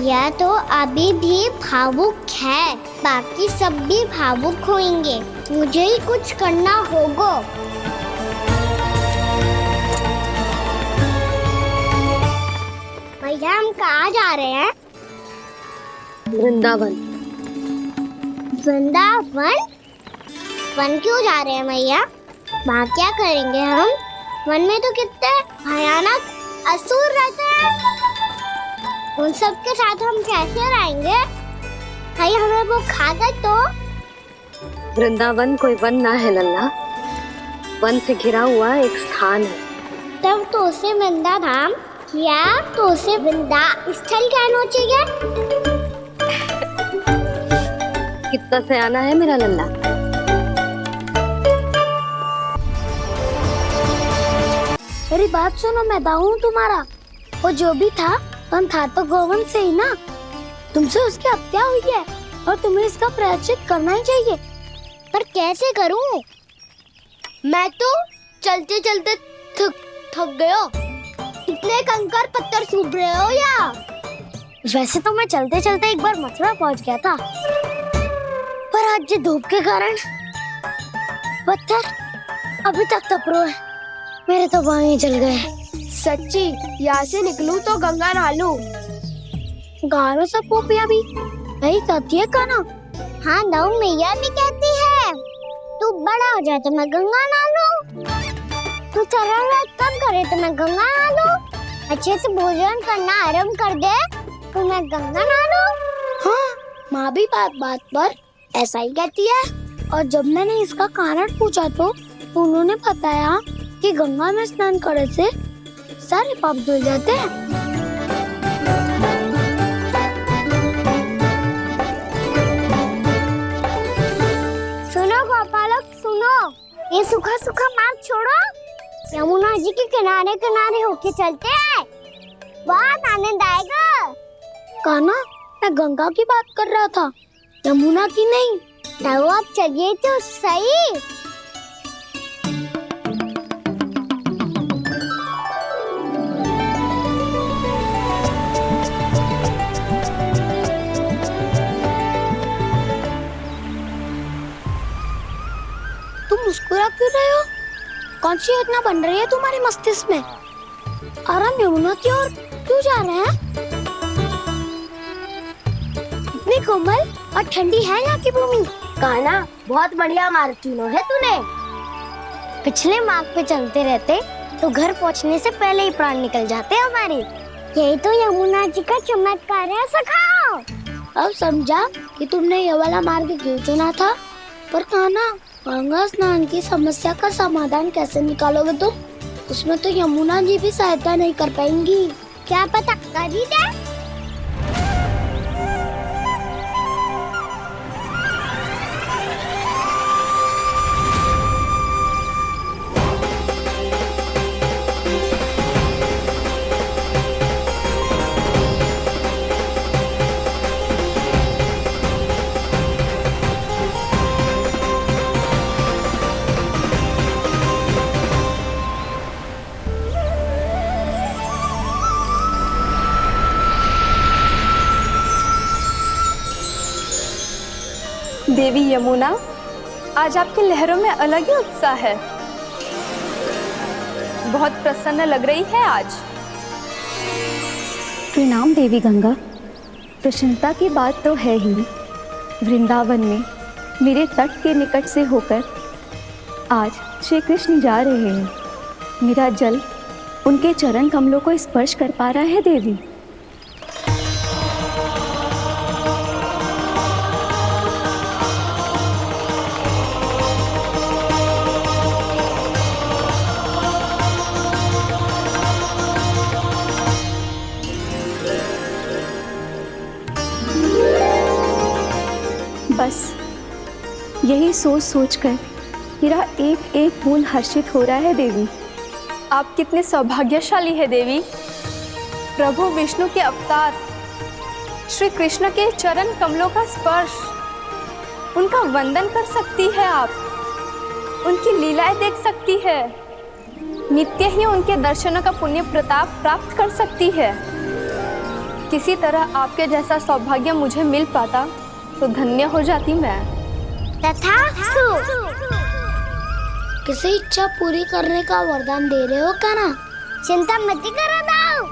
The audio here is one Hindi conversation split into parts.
मैया तो अभी भी भावुक है, बाकी सब भी भावुक होंगे। मुझे ही कुछ करना होगा। भैया हम कहाँ जा रहे हैं? वृंदावन। वृंदावन? वन क्यों जा रहे हैं मैया? वहाँ क्या करेंगे हम? वन में तो कितने भयानक असुर रहते हैं। उन सब के साथ हम कैसे रहेंगे? भाई हमें वो खा गए तो? वृंदावन कोई वन ना है लल्ला, वन से घिरा हुआ एक स्थान है। तब तो उसे वृंदा धाम क्या तो उसे वृंदा स्थल कहना चाहिए। कितना सयाना है मेरा लल्ला। मेरी बात सुनो, मैं दाऊ हूँ तुम्हारा। वो जो भी था तो गोवन से ही ना। तुमसे उसकी हत्या हुई है और तुम्हें इसका प्रायश्चित करना ही चाहिए। पर कैसे करूं? मैं तो चलते चलते थक गया। इतने कंकर पत्थर सूख रहे हो या? वैसे तो मैं चलते चलते एक बार मथुरा पहुंच गया था, पर आज ये धूप के कारण पत्थर अभी तक तप रहे हैं। मेरे तो पाँव ही जल गए। सच्ची, यहाँ से निकलूं तो गंगा नहा लूं। गाँव में सब पोपिया भी यही कहती है काना। हाँ दाऊ मैया भी कहती है, तू बड़ा हो जाए तो मैं गंगा नहा लूं, तू चरण कब करे तो मैं गंगा नहा लूं, अच्छे से भोजन करना आरंभ कर दे तो मैं गंगा नहा लूं। हाँ, माँ भी बात बात पर ऐसा ही कहती है। और जब मैंने इसका कारण पूछा तो उन्होंने बताया कि गंगा में स्नान करने से सारे पाप धुल जाते हैं। सुनो गोपालक सुनो, ये सूखा सूखा मार्ग छोड़ो, यमुना जी के किनारे किनारे होके चलते हैं, बहुत आनंद आएगा। कान्हा, मैं गंगा की बात कर रहा था, यमुना की नहीं। तो आप चलिए तो सही। तुम मुस्कुरा क्यों रहे हो? कौन सी योजना बन रही है तुम्हारे मस्तिष्क में? और हम यमुना की ओर क्यों जा रहे हैं? इतनी कोमल और ठंडी है यहाँ की भूमि। कान्हा, बहुत बढ़िया मार्ग चुना है तूने। पिछले मार्ग पे चलते रहते तो घर पहुँचने से पहले ही प्राण निकल जाते हमारे। यही तो यमुना जी का चमत्कार है सखाओ। अब समझा कि तुमने ये वाला मार्ग क्यों चुना था। पर कान्हा, गंगा स्नान की समस्या का समाधान कैसे निकालोगे तुम? उसमें तो यमुना जी भी सहायता नहीं कर पाएंगी। क्या पता कर ही दे। देवी यमुना, आज आपकी लहरों में अलग ही उत्साह है। बहुत प्रसन्न लग रही है आज। प्रणाम देवी गंगा। प्रसन्नता की बात तो है ही। वृंदावन में मेरे तट के निकट से होकर आज श्री कृष्ण जा रहे हैं। मेरा जल उनके चरण कमलों को स्पर्श कर पा रहा है देवी। बस यही सोच सोचकर मेरा एक एक फूल हर्षित हो रहा है देवी। आप कितने सौभाग्यशाली है देवी। प्रभु विष्णु के अवतार श्री कृष्ण के चरण कमलों का स्पर्श, उनका वंदन कर सकती है आप, उनकी लीलाएं देख सकती है, नित्य ही उनके दर्शनों का पुण्य प्रताप प्राप्त कर सकती है। किसी तरह आपके जैसा सौभाग्य मुझे मिल पाता तो धन्य हो जाती मैं। तथास्तु। किसी इच्छा पूरी करने का वरदान दे रहे हो कान्हा? चिंता मत करो दाऊ,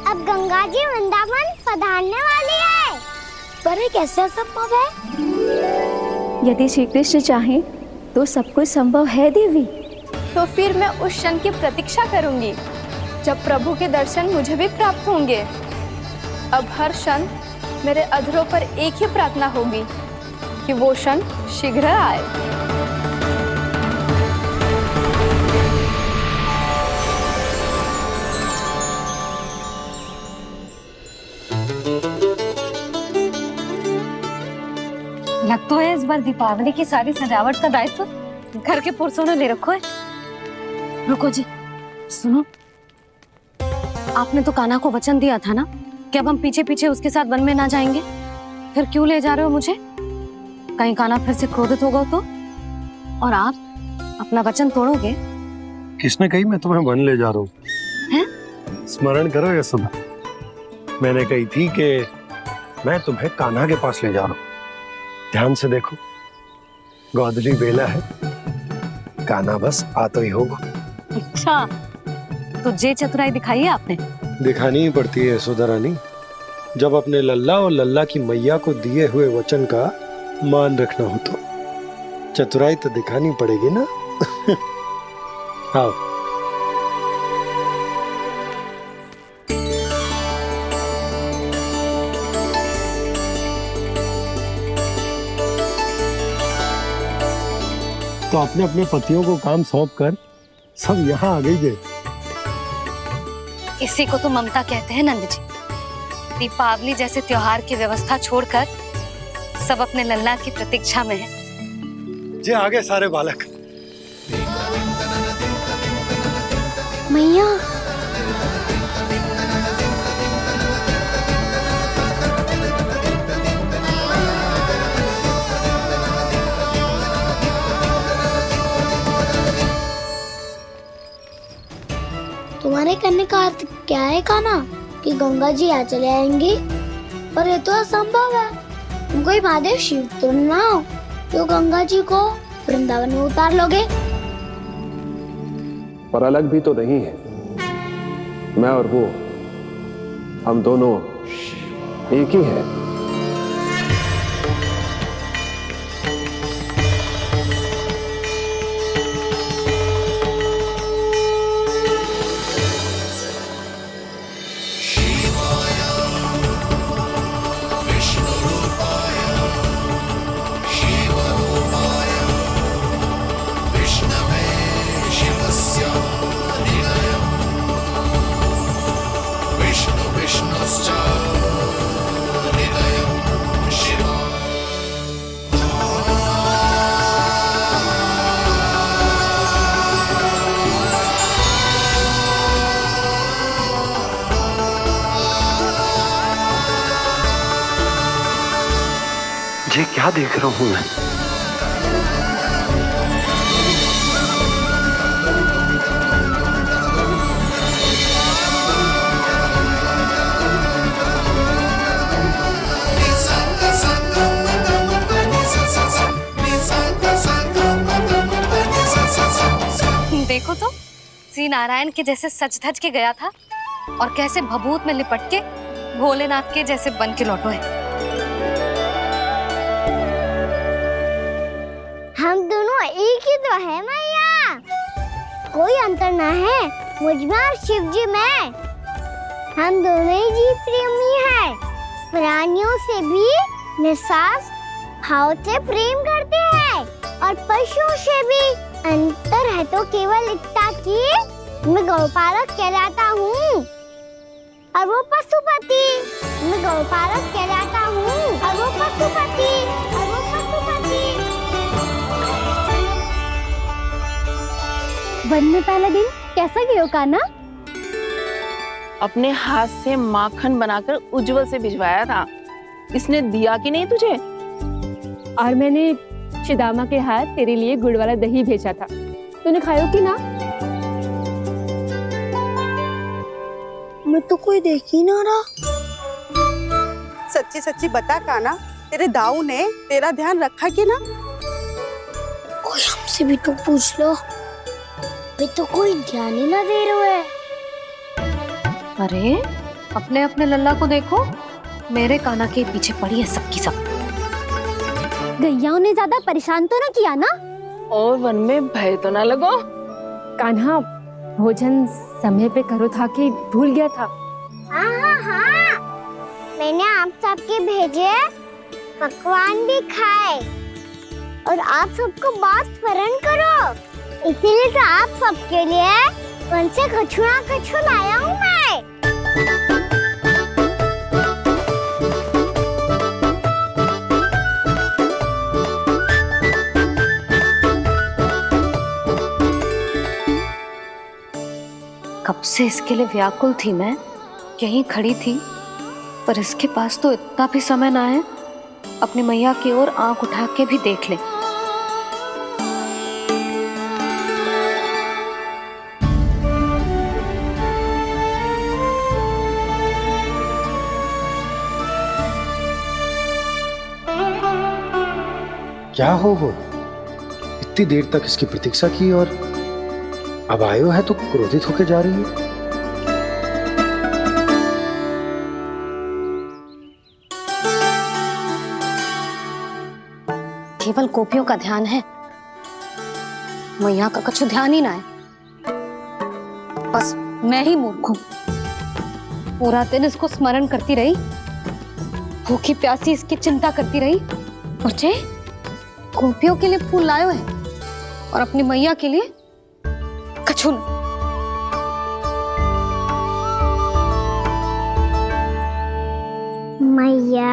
अब गंगा जी वृंदावन पधारने वाली है। पर ये कैसे संभव है? यदि श्री कृष्ण चाहें तो सब कुछ संभव है देवी। तो फिर मैं उस क्षण की प्रतीक्षा करूंगी जब प्रभु के दर्शन मुझे भी प्राप्त होंगे। अब हर क्षण मेरे अधरों पर एक ही प्रार्थना होगी कि वो क्षण शीघ्र आए। लगता है इस बार दीपावली की सारी सजावट का दायित्व घर के पुरुषों ने ले रखो है। रुको जी, सुनो, आपने तो कान्हा को वचन दिया था ना कि अब हम पीछे पीछे उसके साथ वन में ना जाएंगे, फिर क्यों ले जा रहे हो मुझे? कहीं कान्हा फिर से क्रोधित होगा तो? और आप अपना वचन तोड़ोगे? किसने कही मैं तुम्हें वन ले जा रहा हूँ? हैं? स्मरण करो यशोदा, मैंने कही थी कि मैं तुम्हें कान्हा के पास ले जा रहा हूँ। ध्यान से देखो, गोधली बेला है, कान्हा बस आ तो ही होगा। अच्छा, तो जे चतुराई दिखाई है आपने? दिखानी ही पड़ती है यशोदा रानी, जब अपने लल्ला और लल्ला की मैया को दिए हुए वचन का मान रखना हो तो चतुराई तो दिखानी पड़ेगी ना। हाँ, तो अपने अपने पतियों को काम सौंप कर सब यहाँ आ गई है। इसी को तो ममता कहते हैं नंद जी। दीपावली जैसे त्योहार की व्यवस्था छोड़कर सब अपने लल्ला की प्रतीक्षा में हैं। जे आगे सारे बालक। मैया, तुम्हारे करने का अर्थ क्या है कान्हा? कि गंगा जी यहाँ चले आएंगी? पर ये तो असंभव है। तुम कोई महादेव शिव तो ना हो तो गंगा जी को वृंदावन में उतार लोगे? पर अलग भी तो नहीं है। मैं और वो, हम दोनों एक ही हैं। ये क्या देख रहा हूँ मैं? देखो तो, श्री नारायण के जैसे सच धज के गया था और कैसे भभूत में लिपट के भोलेनाथ के जैसे बन के लौटो है। हम दोनों एक ही तो है मैया, कोई अंतर ना है मुझ में और शिव जी में। हम दोनों ही जीव प्रेमी हैं, प्राणियों से भी निस्वार्थ भाव से प्रेम करते हैं और पशुओं से भी। अंतर है तो केवल इतना कि मैं गौपालक कहलाता हूँ और वो पशुपति। मैं गौपालक कहलाता हूँ और वो पशुपति। वन में पहला दिन कैसा गया कान्हा? अपने हाथ से माखन बनाकर उज्जवल से भिजवाया था। इसने दिया कि नहीं तुझे? और मैंने शिदामा के हाथ तेरे लिए गुड़ वाला दही भेजा था, तूने खायो कि ना? हमें तो कोई देख ही ना रहा। सच्ची सच्ची बता काना, तेरे दाऊ ने तेरा ध्यान रखा कि ना? कोई हमसे भी तो पूछ लो, वे तो कोई ध्यान ही ना दे रहे है। अरे अपने अपने लल्ला को देखो, मेरे काना के पीछे पड़ी है सबकी सब। गैया ने ज्यादा परेशान तो ना किया ना? और वन में भय तो ना लगो। कान्हा भोजन समय पे करो था कि भूल गया था। हाँ, मैंने आप सबके भेजे पकवान भी खाए और आप सबको बात स्मरण करो, इसीलिए तो आप सबके लिए वन से कछुआ लाया हूँ मैं। कब से इसके लिए व्याकुल थी मैं, यहीं खड़ी थी, पर इसके पास तो इतना भी समय ना है अपनी मैया की ओर आंख उठा के भी देख ले। क्या हो वो? इतनी देर तक इसकी प्रतीक्षा की और अब आयो है तो क्रोधित होकर जा रही है। केवल गोपियों का ध्यान है, मैया का कुछ ध्यान ही ना है। बस मैं ही मूर्ख हूं, पूरा दिन इसको स्मरण करती रही, भूखी प्यासी इसकी चिंता करती रही, और जे गोपियों के लिए फूल लायो है और अपनी मैया के लिए कछुल। मैया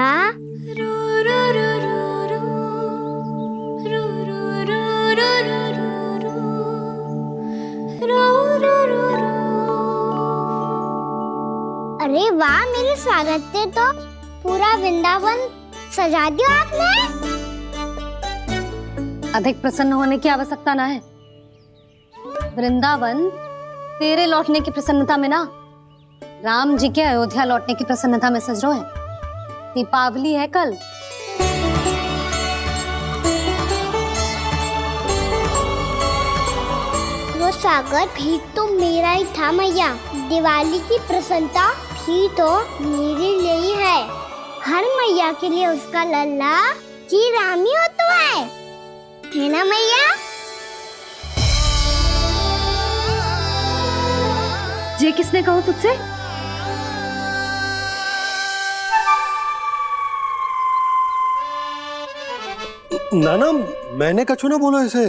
अरे वाह, मेरे स्वागत से तो पूरा वृंदावन सजा दिया आपने। अधिक प्रसन्न होने की आवश्यकता ना है। वृंदावन तेरे लौटने की प्रसन्नता में ना, राम जी के अयोध्या लौटने की प्रसन्नता में सज रहे हैं। दीपावली है कल। वो स्वागत भी तो मेरा ही था मैया। दिवाली की प्रसन्नता भी तो मेरे लिए ही है। हर मैया के लिए उसका लल्ला जी राम ही होता है ना मैया? ये किसने कहा तुझसे? नाना, मैंने कछु ना बोला इसे।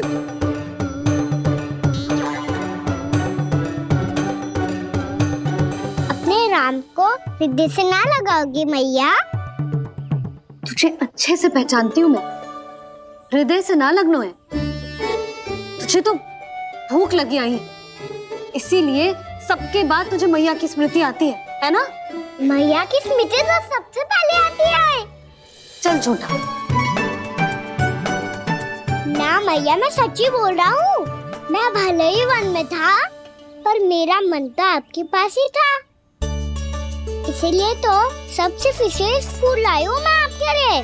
अपने राम को हृदय से ना लगाओगी मैया? तुझे अच्छे से पहचानती हूँ मैं, हृदय से ना लगनो है। तुझे तो भूख लगी आई है, इसीलिए सबके बाद तुझे मैया की स्मृति आती है ना? मैया की स्मृति तो सबसे पहले आती है। चल झूठा। ना मैया, मैं सच्ची बोल रहा हूँ। मैं भले ही वन में था, पर मेरा मन तो आपके पास ही था, इसीलिए तो सबसे विशेष फूल लाई हूँ मैं आपके लिए।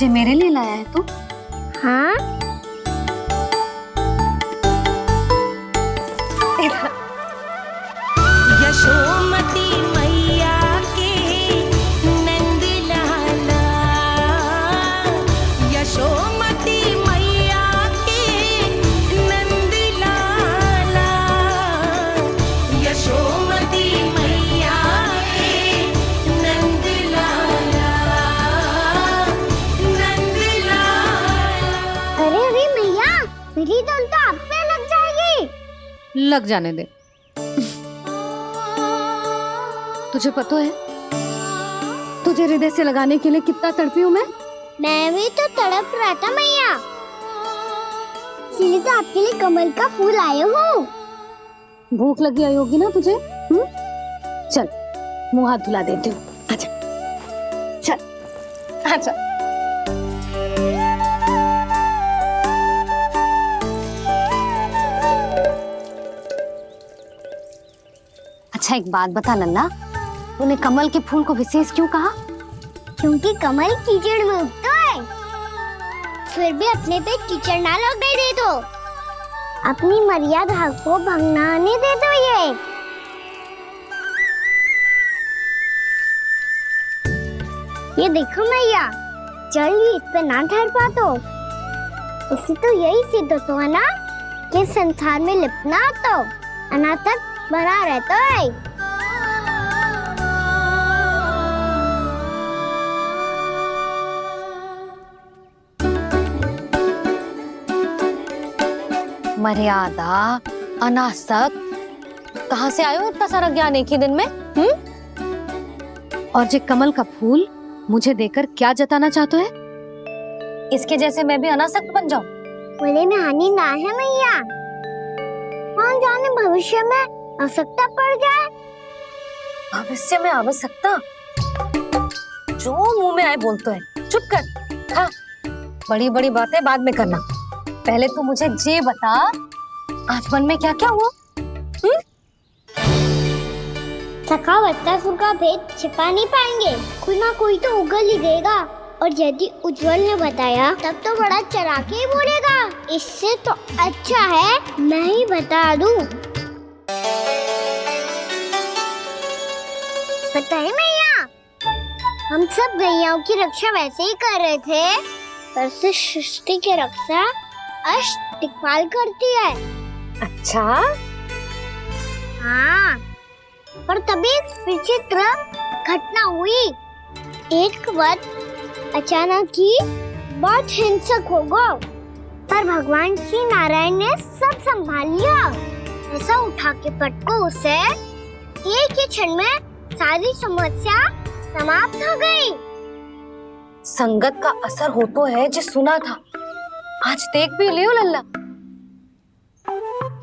ये मेरे लिए लाया है तू? हाँ, यशोमती मैया के नंद लाला, यशोमती मैया के नंद लाला, यशोमती मैया के नंद लाला, नंद लाला। अरे मैया, मेरी धुन तो आप पे लग जाएगी। लग जाने दे। तुझे पता है तुझे हृदय से लगाने के लिए कितना तड़पी हूँ मैं भी तो तड़प रहा था मैया, इसीलिए तो आपके लिए कमल का फूल आया हूँ। भूख लगी आई होगी ना तुझे? चल मुंह हाथ धुला देती हूँ। आजा चल आजा। अच्छा एक बात बता लल्ला, तूने कमल के फूल को विशेष क्यों कहा? क्योंकि कमल कीचड़ में उगता है, फिर भी अपने पे कीचड़ ना लगने दे दो। अपनी मर्यादा को भंगना नहीं दे दो। ये देखो मैया, चलिए इस पे ना ठहर पा तो इसी तो यही सिद्ध होता है ना कि संसार में लिपना तो अनाथक बना रहता है। मर्यादा, अनासक, कहाँ से आयो इतना सारा ज्ञान एक ही दिन में? और जे कमल का फूल मुझे देकर क्या जताना चाहते है? इसके जैसे मैं भी अनासक्त बन जाऊं? बोले में हानि ना है मैया, कौन जाने भविष्य में आवश्यकता पड़ जाए। भविष्य में आवश्यकता? जो मुंह में आए बोलते हैं, चुप कर। हाँ, बड़ी बड़ी बातें बाद में करना, पहले तू मुझे ये बता आज मन में क्या क्या हुआ? सखा बत्तासुर का भेद छिपा नहीं पाएंगे, कोई ना कोई तो उगल ही देगा। और यदि उज्जवल ने बताया तब तो बड़ा चला के ही बोलेगा। इससे तो अच्छा है मैं ही बता दूं। पता है मैया, हम सब गैयाओं की रक्षा वैसे ही कर रहे थे, पर से सृष्टि की रक्षा अष्ट दिक्पाल करती है। अच्छा हाँ, पर तभी विचित्र घटना हुई। एक वक्त अचानक ही बहुत हिंसक हो गया, पर भगवान श्री नारायण ने सब संभाल लिया। ऐसा उठा के पटको उसे, एक ही क्षण में सारी समस्या समाप्त हो गई। संगत का असर हो तो है जो सुना था, आज देख भी लियो लल्ला,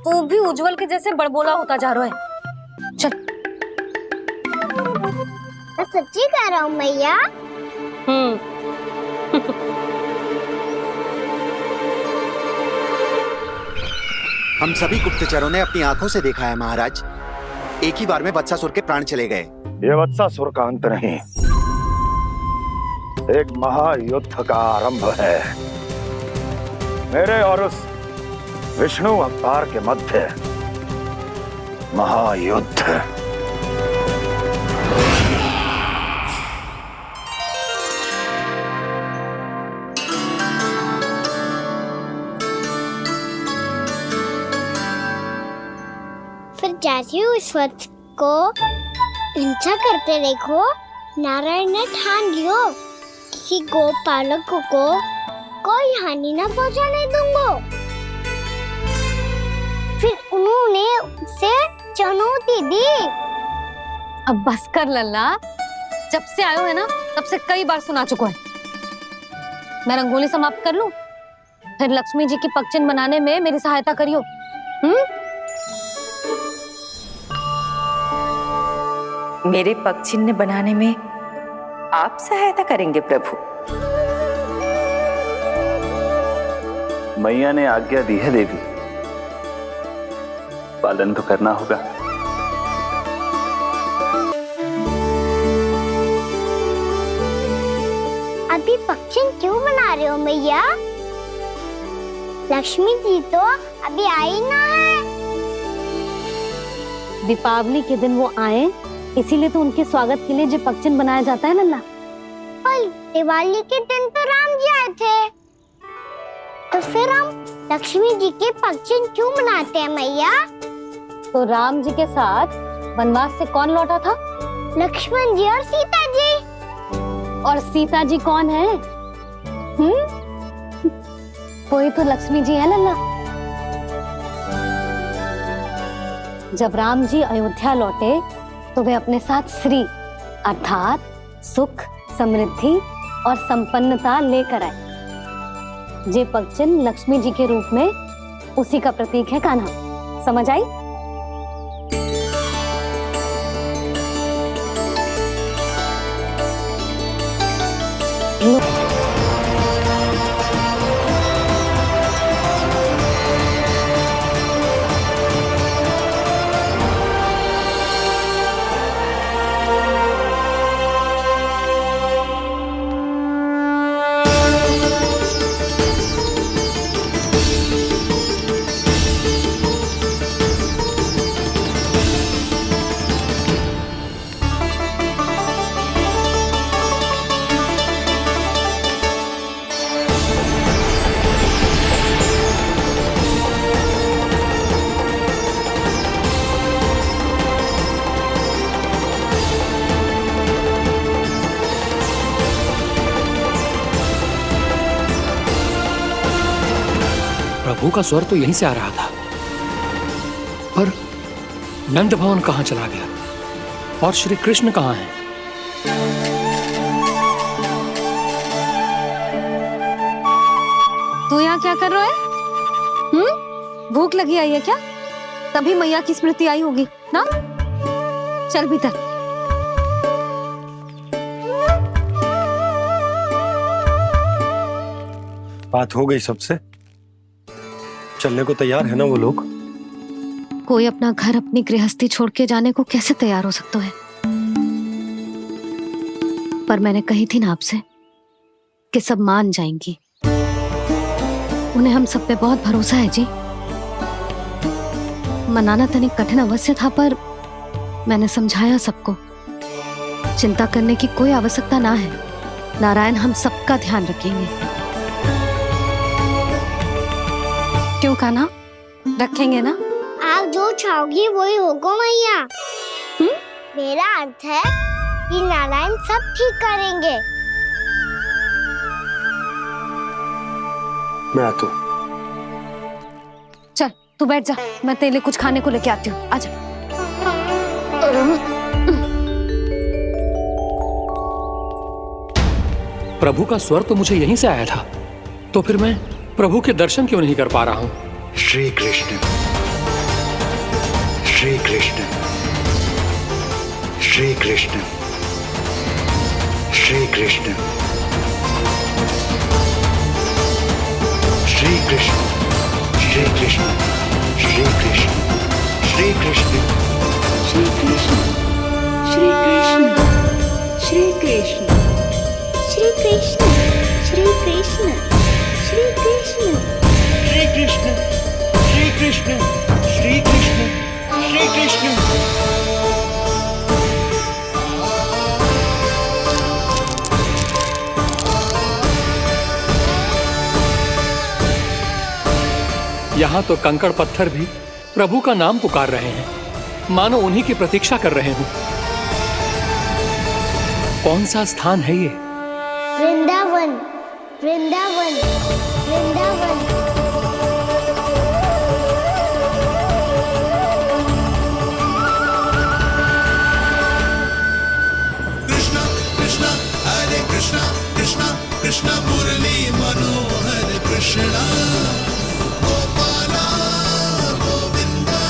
तू भी उज्जवल के जैसे बड़बोला होता जा रहा है। चल मैं सच्ची कह रहा हूँ मैया। हम सभी गुप्तचरों ने अपनी आंखों से देखा है महाराज, एक ही बार में वत्सासुर के प्राण चले गए। ये वत्सासुर का अंत नहीं, एक महायुद्ध का आरंभ है। मेरे और उस विष्णु अवतार के मध्य महायुद्ध। फिर जैसे ही उस वक्त को हिंसा करते देखो, नारायण ने ठान लियो किसी गोपालक को कोई हानि न पहुंचाने दूंगा। फिर उन्होंने उसे चुनौती दी। अब बस कर लल्ला, जब से आयो है ना तब से कई बार सुना चुका है। मैं रंगोली समाप्त कर लूं, फिर लक्ष्मी जी की पगचिन बनाने में मेरी सहायता करियो। मेरे पगचिन्ह बनाने में आप सहायता करेंगे प्रभु? मैया ने आज्ञा दी है देवी, पालन तो करना होगा। अभी पक्षी क्यों बना रहे हो मैया? लक्ष्मी जी तो अभी आई ना है। दीपावली के दिन वो आए, इसीलिए तो उनके स्वागत के लिए जो पगचिन बनाया जाता है लल्ला। पर दिवाली के दिन तो राम जी आए थे, तो फिर हम लक्ष्मी जी के पगचिन क्यों बनाते हैं मैया? तो राम जी के साथ वनवास से कौन लौटा था? लक्ष्मण जी और सीता जी। और सीता जी कौन है? कोई तो लक्ष्मी जी है लल्ला। जब राम जी अयोध्या लौटे तो वे अपने साथ श्री अर्थात सुख, समृद्धि और संपन्नता लेकर आए। जे पगचिन लक्ष्मी जी के रूप में उसी का प्रतीक है कान्हा। समझ आई? प्रभु का स्वर तो यहीं से आ रहा था, पर नंद भवन कहाँ चला गया और श्री कृष्ण कहाँ हैं? तू यहाँ क्या कर रहा है? भूख लगी आई है क्या? तभी मैया की स्मृति आई होगी ना? चल भीतर। बात हो गई सबसे? चलने को तैयार है ना वो लोग? कोई अपना घर अपनी गृहस्थी छोड़ के जाने को कैसे तैयार हो सकता है? पर मैंने कही थी ना आपसे कि सब मान जाएंगी। उन्हें हम सब पे बहुत भरोसा है जी। मनाना तनिक कठिन अवश्य था, पर मैंने समझाया सबको। चिंता करने की कोई आवश्यकता ना है। नारायण हम सबका ध्यान रखेंगे। क्यों कान्हा, रखेंगे ना? आप जो चाहोगी वही होगा मैया। मेरा अर्थ है कि नारायण सब ठीक करेंगे। मैं आता हूँ। चल तू बैठ जा, मैं तेरे लिए कुछ खाने को लेके आती हूँ। आजा। प्रभु का स्वर तो मुझे यहीं से आया था, तो फिर मैं प्रभु के दर्शन क्यों नहीं कर पा रहा हूँ? श्री कृष्ण, श्री कृष्ण, श्री कृष्ण, श्री कृष्ण, श्री कृष्ण, श्री कृष्ण, श्री कृष्ण, श्री कृष्ण, श्री कृष्ण, श्री कृष्ण, श्री कृष्ण, श्री कृष्ण, श्री कृष्ण, श्री कृष्ण, श्री कृष्ण, श्री कृष्ण, श्री कृष्ण, श्री कृष्ण। यहाँ तो कंकड़ पत्थर भी प्रभु का नाम पुकार रहे हैं, मानो उन्हीं की प्रतीक्षा कर रहे हूँ। कौन सा स्थान है ये? वृंदावन, वृंदावन, वृंदावन। कृष्णा कृष्णा हरे कृष्णा, कृष्णा कृष्णा मुरली मनोहर कृष्णा, गोपाला गोविंदा।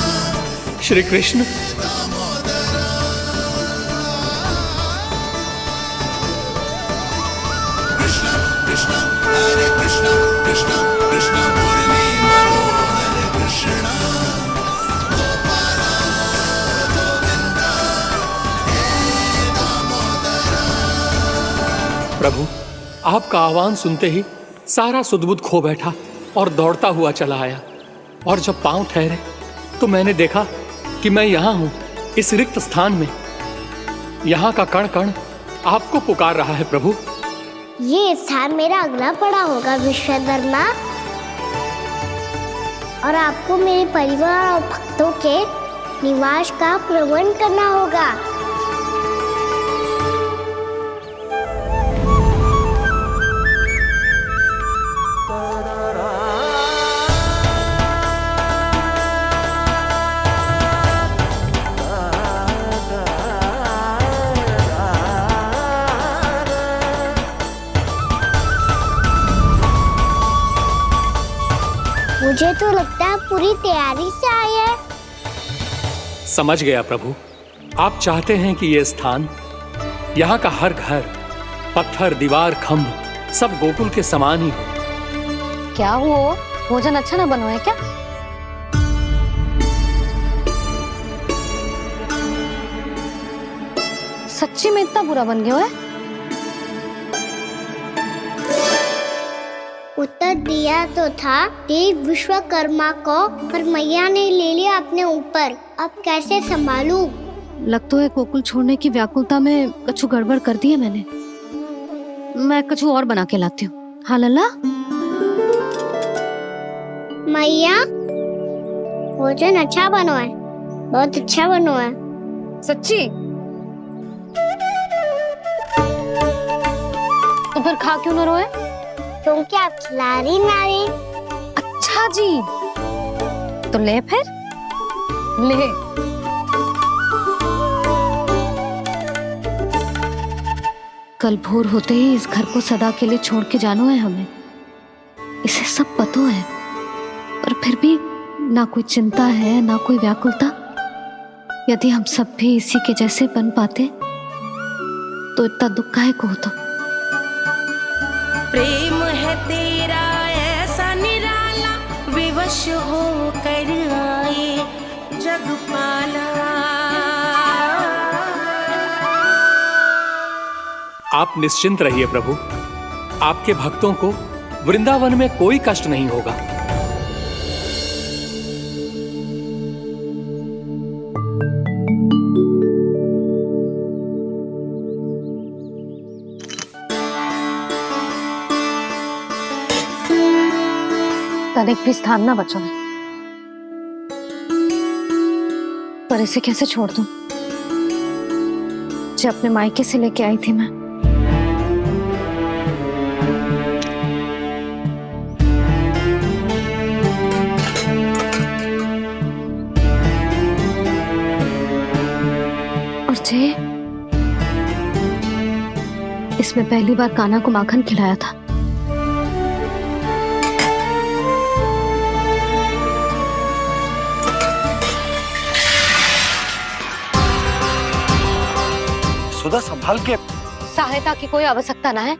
श्री कृष्ण, कृष्णा कृष्णा हरे कृष्णा, कृष्णा कृष्णा मुरली मनोहर कृष्णा, गोपाला गोविंदा हे दामोदरा। प्रभु आपका आह्वान सुनते ही सारा सुध-बुध खो बैठा और दौड़ता हुआ चला आया। और जब पांव ठहरे तो मैंने देखा कि मैं यहाँ हूँ, इस रिक्त स्थान में। यहाँ का कण कण आपको पुकार रहा है प्रभु। ये स्थान मेरा अगला पड़ा होगा विश्वकर्मा, और आपको मेरे परिवार और भक्तों के निवास का प्रबंध करना होगा। मुझे तो लगता है पूरी तैयारी से आए हैं। समझ गया प्रभु, आप चाहते हैं कि ये स्थान, यहाँ का हर घर, पत्थर, दीवार, खंभ सब गोकुल के समान ही हो। क्या वो भोजन अच्छा ना बनो है क्या? सच्ची में इतना बुरा बन गया है? उत्तर दिया तो था देव विश्वकर्मा को, पर मैया ने ले लिया अपने ऊपर। अब कैसे संभालूं? लग तो है गोकुल छोड़ने की व्याकुलता में कछु गड़बड़ कर दी है मैंने। मैं कछु और बना के लाती हूँ। हाँ लल्ला? मैया, भोजन अच्छा बनो है, बहुत अच्छा बनो है। सच्ची? तो फिर खा क्यों न रोए? तुम क्या खिला रही नारी? अच्छा जी, तो ले फिर ले। कल भोर होते ही इस घर को सदा के लिए छोड़ के जाना है हमें। इसे सब पता है, पर फिर भी ना कोई चिंता है ना कोई व्याकुलता। यदि हम सब भी इसी के जैसे बन पाते तो इतना दुख काहे को होता। प्रेम है तेरा ऐसा निराला, विवश हो कर आए जगपाला। आप निश्चिंत रहिए प्रभु, आपके भक्तों को वृंदावन में कोई कष्ट नहीं होगा। तनिक भी स्थान ना बचो है, पर इसे कैसे छोड़ दूं जो अपने मायके से लेके आई थी मैं। और जे इसमें पहली बार कान्हा को माखन खिलाया था। सुधा संभाल के। सहायता की कोई आवश्यकता ना है,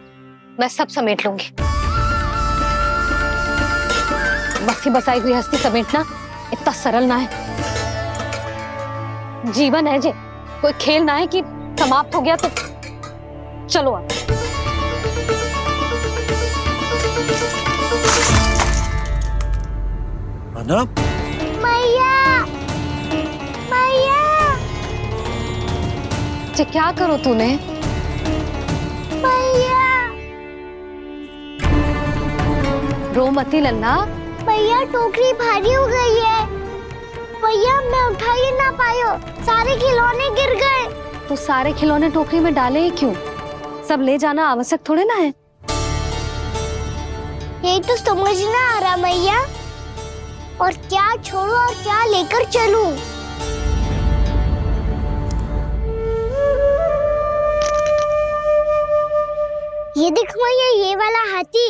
मैं सब समेट लूंगी। बसी बसाई गृहस्थी समेटना इतना सरल ना है। जीवन है जे, कोई खेल ना है कि समाप्त हो गया तो चलो अब। मैया, मैया। जे क्या करो तूने? मैया, रो मती लल्ला। भैया टोकरी भारी हो गई है। भैया मैं उठा ही ना पायो, सारे खिलौने गिर गए। तो सारे खिलौने टोकरी में डाले ही क्यों? सब ले जाना आवश्यक थोड़े ना है। यही तो समझ ना आ रहा मैया, और क्या छोड़ो और क्या लेकर चलूं? ये देख मैया, ये वाला हाथी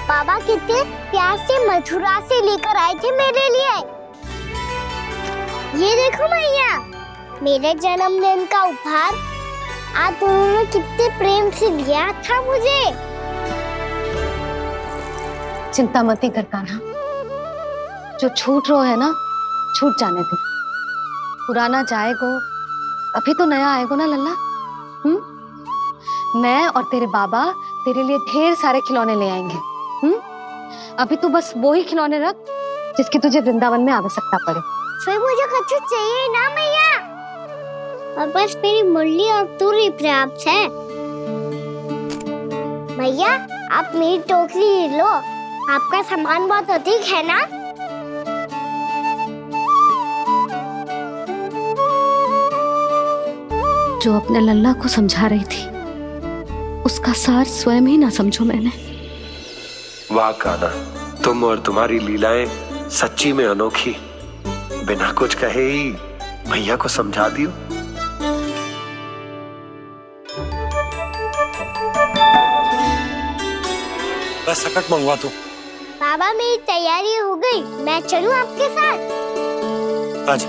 बाबा कितने प्यार से मथुरा से लेकर आए थे मेरे लिए। ये देखो मैया, मेरे जन्मदिन का उपहार आज उन्होंने कितने प्रेम से दिया था मुझे। चिंता मत कर कान्हा, जो छूट रो है ना छूट जाने दे। पुराना जाएगो, अभी तो नया आएगो ना लल्ला। मैं और तेरे बाबा तेरे लिए ढेर सारे खिलौने ले आएंगे। अभी तू बस वो ही खिलौने रख जिसकी तुझे वृंदावन में आवश्यकता पड़े। फिर मुझे कुछ चाहिए ना मैया, और बस मेरी मुरली और तुरी पर्याप्त है। भैया आप मेरी टोकरी ले लो, आपका सामान बहुत अधिक है ना। जो अपने लल्ला को समझा रही थी उसका सार स्वयं ही ना समझो मैंने। वाह कान्हा, तुम और तुम्हारी लीलाएं सच्ची में अनोखी। बिना कुछ कहे ही भैया को समझा दियो। बस सकट मंगवा तू। बाबा मेरी तैयारी हो गई, मैं चलूं आपके साथ? आज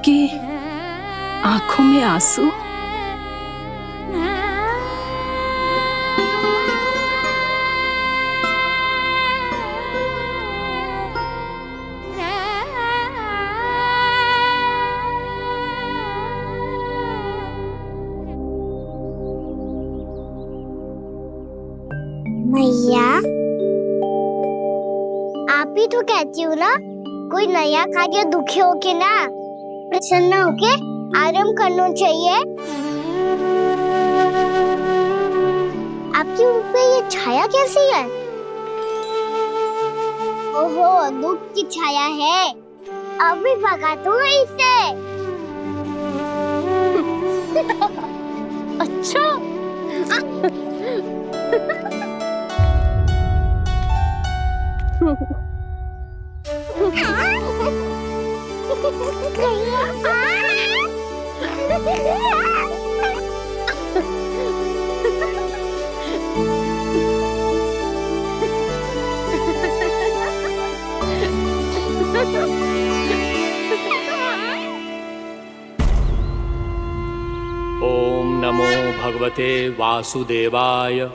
आपकी आंखों में आंसू? मैया, आप ही तो कहती हो ना, कोई नया कार्य दुखी होके ना प्रसन्न होके आराम करना चाहिए। आपकी मुख पे ये छाया कैसी है? ओहो, दुख की छाया है। अभी भगा दूं इसे। अच्छा। ओम नमो भगवते वासुदेवाय।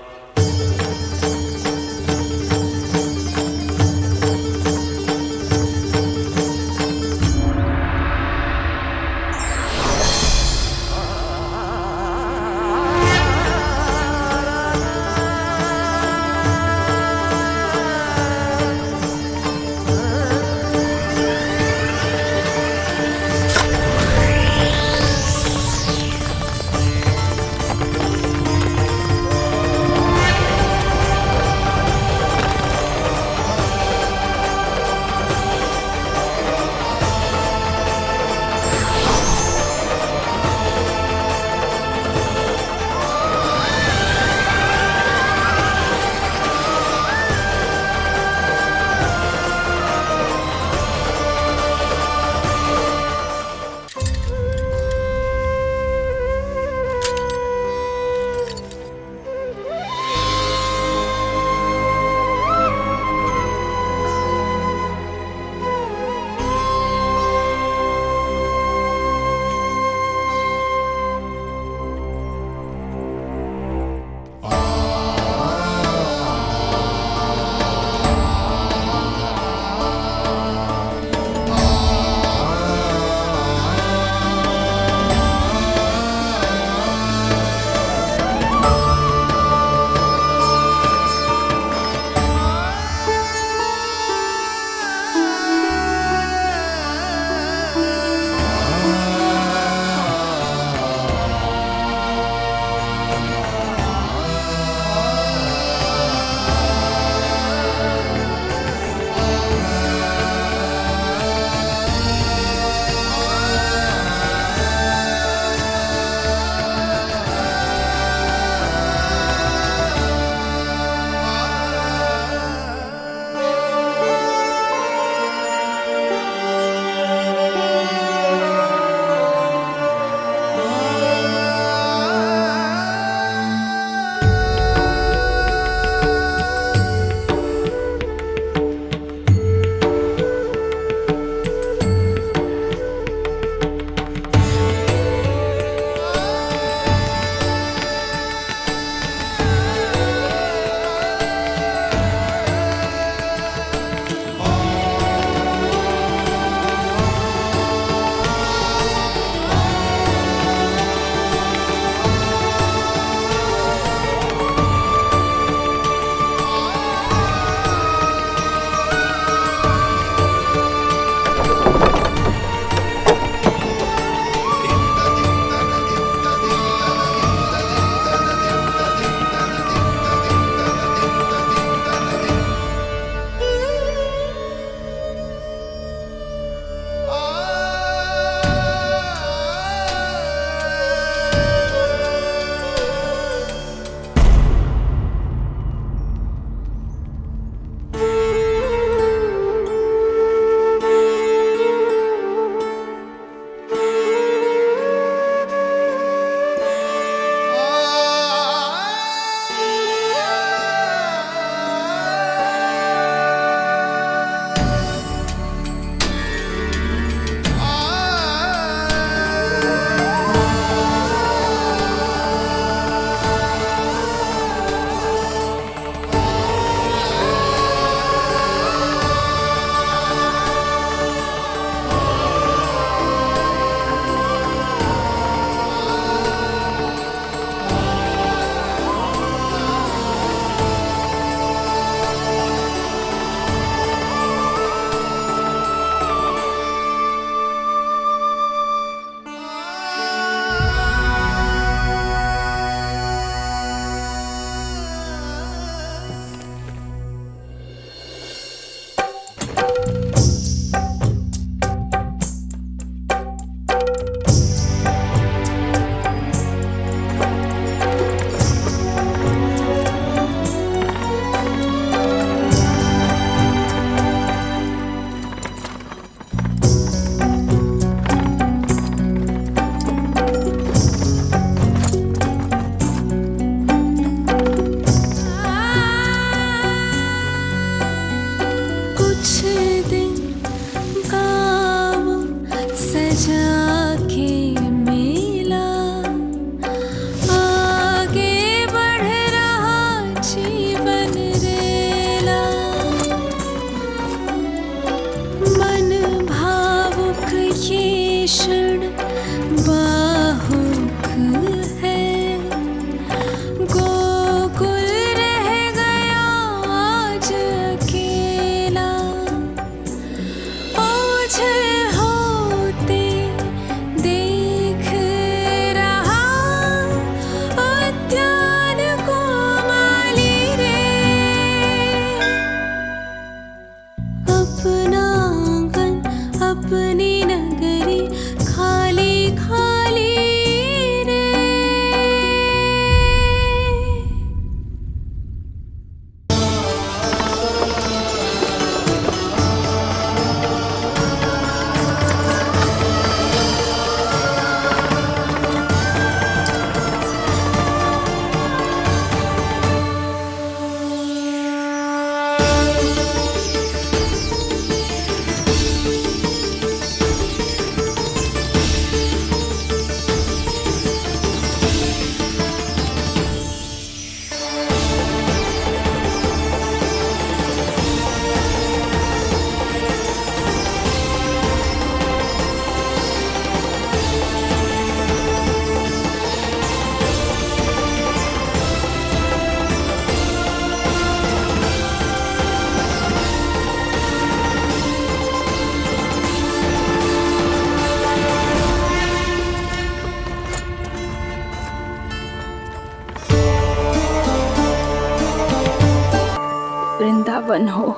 वन हो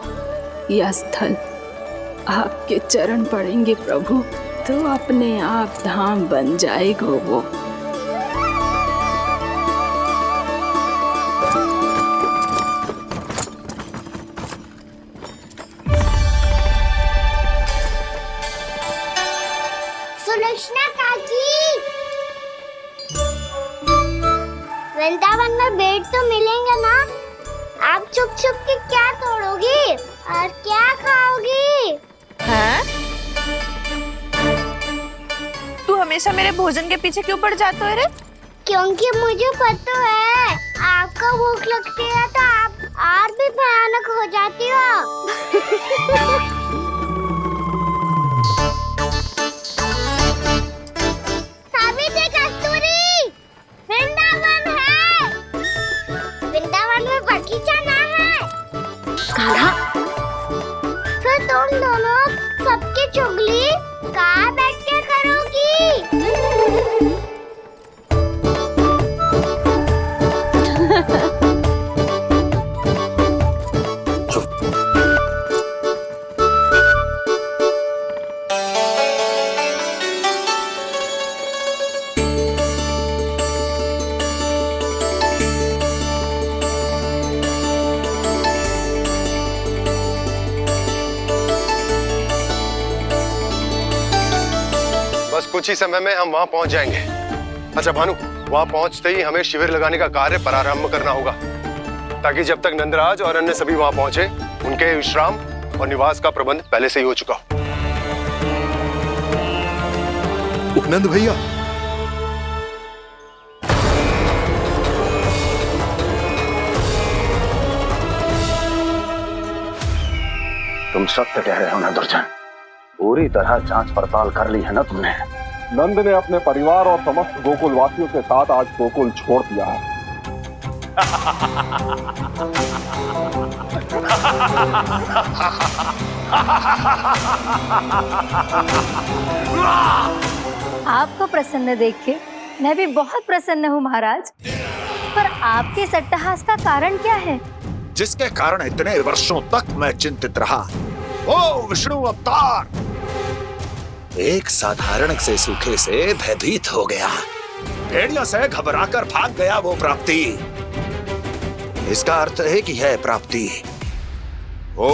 या स्थल, आपके चरण पड़ेंगे प्रभु तो अपने आप धाम बन जाएगा वो। सुलक्षणा काकी, वृंदावन में बेट तो मिलेंगे ना? आप छुप छुप के क्या तोड़ोगी और क्या खाओगी? हाँ? तू हमेशा मेरे भोजन के पीछे क्यों पड़ जाता है रे? क्योंकि मुझे पता है आपको भूख लगती है तो आप और भी भयानक हो जाती हो। सावित्री, कस्तूरी, वृंदावन है। वृंदावन में बगीचा ना है। कान्हा, फिर तुम दोनों सबकी चुगली कहाँ बैठ के करोगी? बस कुछ ही समय में हम वहां पहुंच जाएंगे। अच्छा भानु, वहां पहुंचते ही हमें शिविर लगाने का कार्य प्रारंभ करना होगा, ताकि जब तक नंदराज और अन्य सभी वहां पहुंचे उनके विश्राम और निवास का प्रबंध पहले से ही हो चुका हो। नंद भैया, तुम सत्य कह रहे हो ना दुर्जन? पूरी तरह जांच पड़ताल कर ली है ना तुमने? नंद ने अपने परिवार और समस्त गोकुल वासियों के साथ आज गोकुल छोड़ दिया है। आपको प्रसन्न देख के मैं भी बहुत प्रसन्न हूँ महाराज। पर आपके इस अट्टहास का कारण क्या है? जिसके कारण इतने वर्षों तक मैं चिंतित रहा। ओ विष्णु अवतार! एक साधारण से सूखे से भयभीत हो गया, भेड़ियों से घबराकर भाग गया वो प्राप्ति। इसका अर्थ है कि है प्राप्ति ओ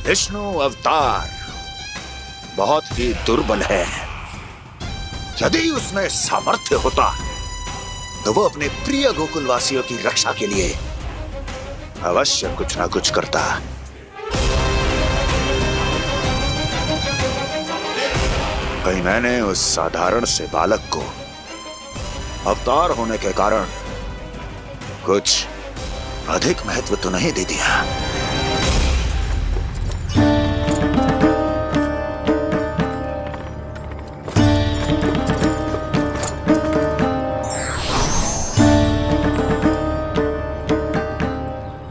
विष्णु अवतार बहुत ही दुर्बल है। यदि उसमें सामर्थ्य होता तो वो अपने प्रिय गोकुलवासियों की रक्षा के लिए अवश्य कुछ ना कुछ करता। कहीं मैंने उस साधारण से बालक को अवतार होने के कारण कुछ अधिक महत्व तो नहीं दे दिया।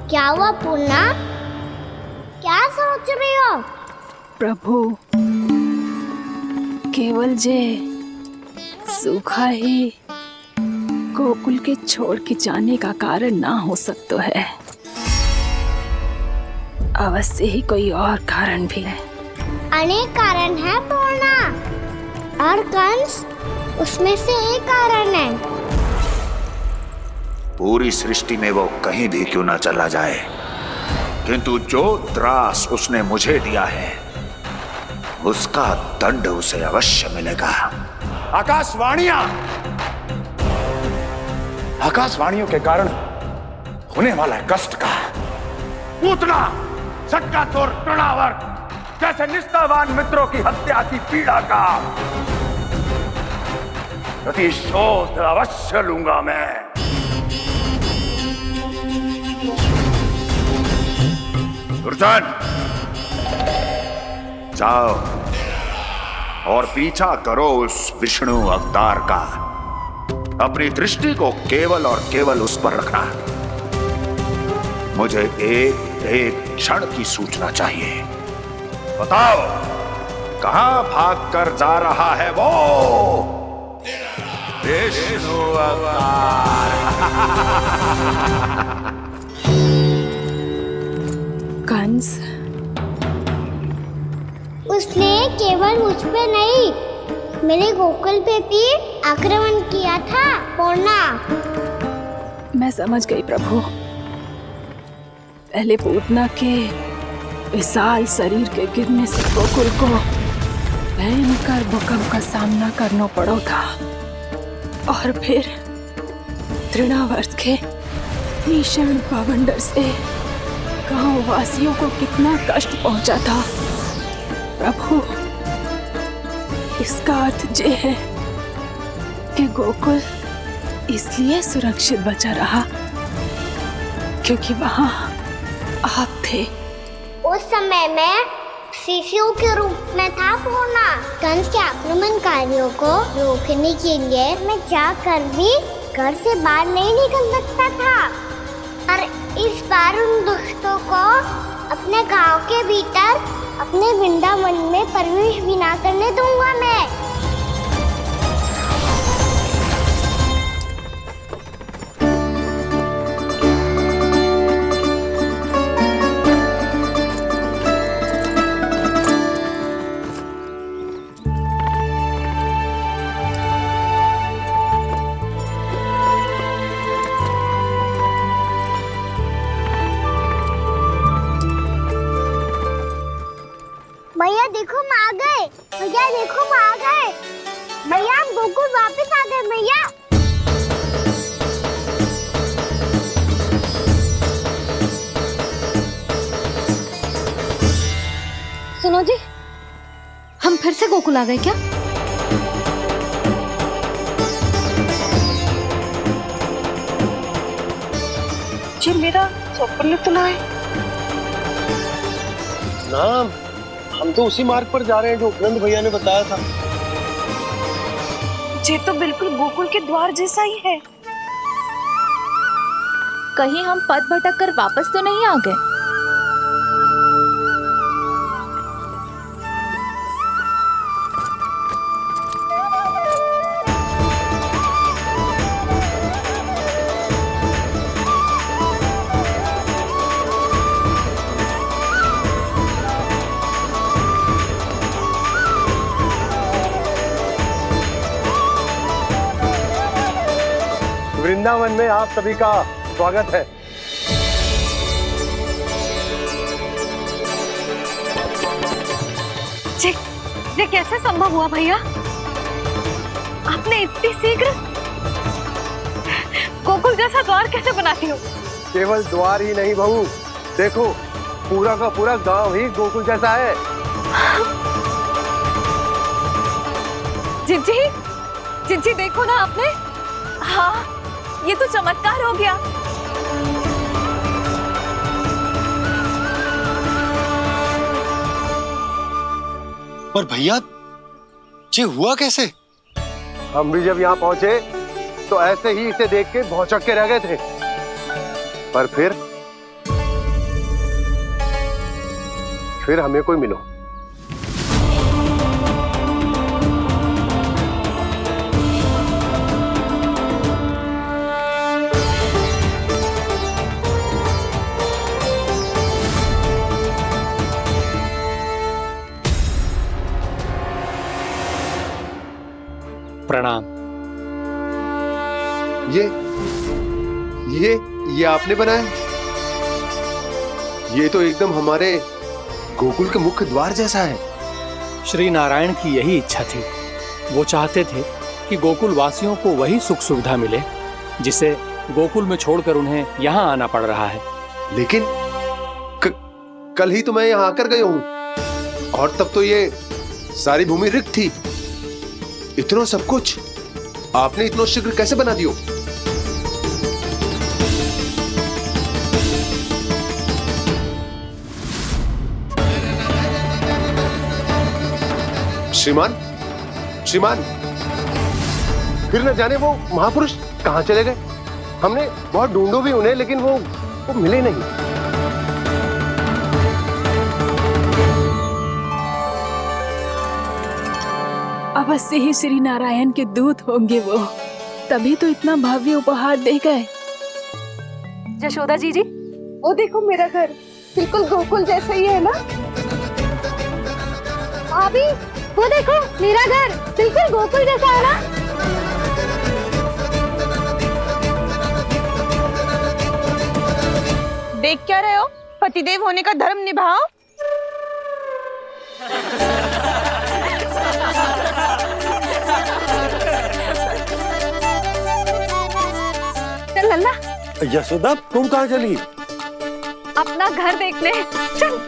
क्या हुआ पूर्णा? क्या सोच रही हो? प्रभु, केवल जे सूखा ही गोकुल के छोड़ के जाने का कारण ना हो सकता है। अवश्य ही कोई और कारण भी है। अनेक कारण है पूर्णा, और कंस उसमें से एक कारण है। पूरी सृष्टि में वो कहीं भी क्यों ना चला जाए, किंतु जो त्रास उसने मुझे दिया है उसका दंड उसे अवश्य मिलेगा। आकाशवाणियों के कारण होने वाला कष्ट का पूतना सटका चोर तृणावर जैसे निष्ठावान मित्रों की हत्या की पीड़ा का प्रतिशोध अवश्य लूंगा मैं। दुर्जन, जाओ और पीछा करो उस विष्णु अवतार का। अपनी दृष्टि को केवल और केवल उस पर रखना। मुझे एक एक क्षण की सूचना चाहिए। बताओ, कहां भागकर जा रहा है वो विष्णु अवतार? कंस कंस। उसने केवल मुझ पे नहीं, मेरे गोकुल पे भी आक्रमण किया था पूर्णा। मैं समझ गई प्रभु। पहले पूतना के विशाल शरीर के गिरने से गोकुल को भयंकर भूकंप का सामना करना पड़ा था, और फिर तृणावर्त के भीषण पावंडर से गांव वासियों को कितना कष्ट पहुंचा था। प्रभु, इसका अर्थ ये है कि गोकुल इसलिए सुरक्षित बचा रहा क्योंकि वहां आप थे। उस समय में शिशु के रूप में था पूर्णा। कंस के आक्रमणकारियों को रोकने के लिए मैं जाकर भी घर से बाहर नहीं निकल सकता था, और इस बार उन दुष्टों को अपने गांव के भीतर, अपने वृंदावन में प्रवेश भी ना करने दूंगा मैं। भैया देखो हम आ गए, भैया देखो हम आ गए, भैया हम गोकुल वापस आ गए भैया। सुनो जी, हम फिर से गोकुल आ गए क्या? जी मेरा स्वप्न तो ना है। ना, हम तो उसी मार्ग पर जा रहे हैं जो उपनंद भैया ने बताया था। ये तो बिल्कुल गोकुल के द्वार जैसा ही है। कहीं हम पथ भटक कर वापस तो नहीं आ गए? वृंदावन में आप सभी का स्वागत है। ये कैसे संभव हुआ भैया? आपने इतनी शीघ्र गोकुल जैसा द्वार कैसे बनाती हो? केवल द्वार ही नहीं बहू, देखो पूरा का पूरा गांव ही गोकुल जैसा है। जिज्जी, जिज्जी देखो ना आपने। हाँ, ये तो चमत्कार हो गया। पर भैया, ये हुआ कैसे? हम भी जब यहाँ पहुंचे तो ऐसे ही इसे देख के भौचक के रह गए थे, पर फिर हमें कोई मिलो। प्रणाम। ये आपने बनाया? ये तो एकदम हमारे गोकुल के मुख्य द्वार जैसा है। श्री नारायण की यही इच्छा थी। वो चाहते थे कि गोकुल वासियों को वही सुख सुविधा मिले जिसे गोकुल में छोड़कर उन्हें यहाँ आना पड़ रहा है। लेकिन कल ही तो मैं यहाँ आकर गया हूँ, और तब तो ये सारी भूमि रिक्त थी। इतना सब कुछ आपने इतना शीघ्र कैसे बना दियो? श्रीमान, फिर न जाने वो महापुरुष कहां चले गए। हमने बहुत ढूंढो भी उन्हें, लेकिन वो मिले नहीं। अवश्य ही श्री नारायण के दूत होंगे वो, तभी तो इतना भव्य उपहार दे गए। यशोदा जी, वो देखो मेरा घर। बिल्कुल गोकुल जैसा ही है ना? भाभी वो देखो मेरा घर बिल्कुल गोकुल जैसा है ना? देख क्या रहे हो? पतिदेव होने का धर्म निभाओ। चल लल्ला, यशोदा तुम कहाँ चली? अपना घर देखने चल।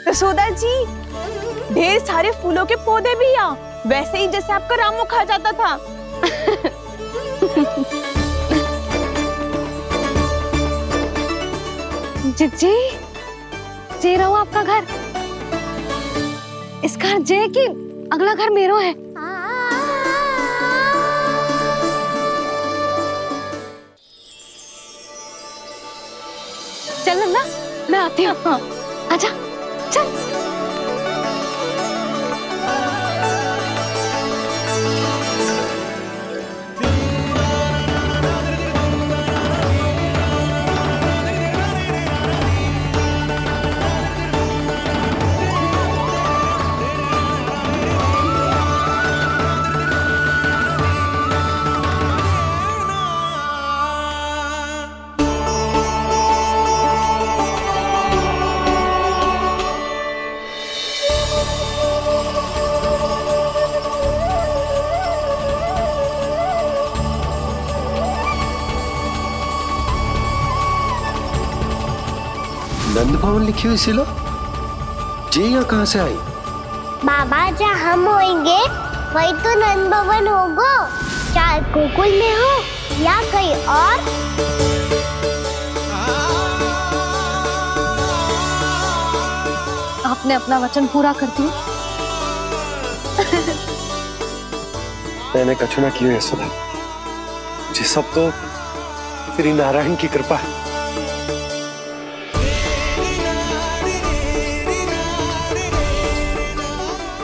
यशोदा जी, ढेर सारे फूलों के पौधे भी यहाँ, वैसे ही जैसे आपका रामू खा जाता था। जी जे रहो आपका घर। इस घर जे की अगला घर मेरो है। चल लल्ला, मैं आती हूँ। आजा चल। नंद भवन लिखी हुई सिलो, जी यहाँ कहाँ से आई? बाबा जहाँ हम होंगे वही तो नंद भवन होगा। चाहे गोकुल में हो या कहीं और। आपने अपना वचन पूरा कर दिया। मैंने कछु ना किया यशोदा, ये सब तो श्री नारायण की कृपा है।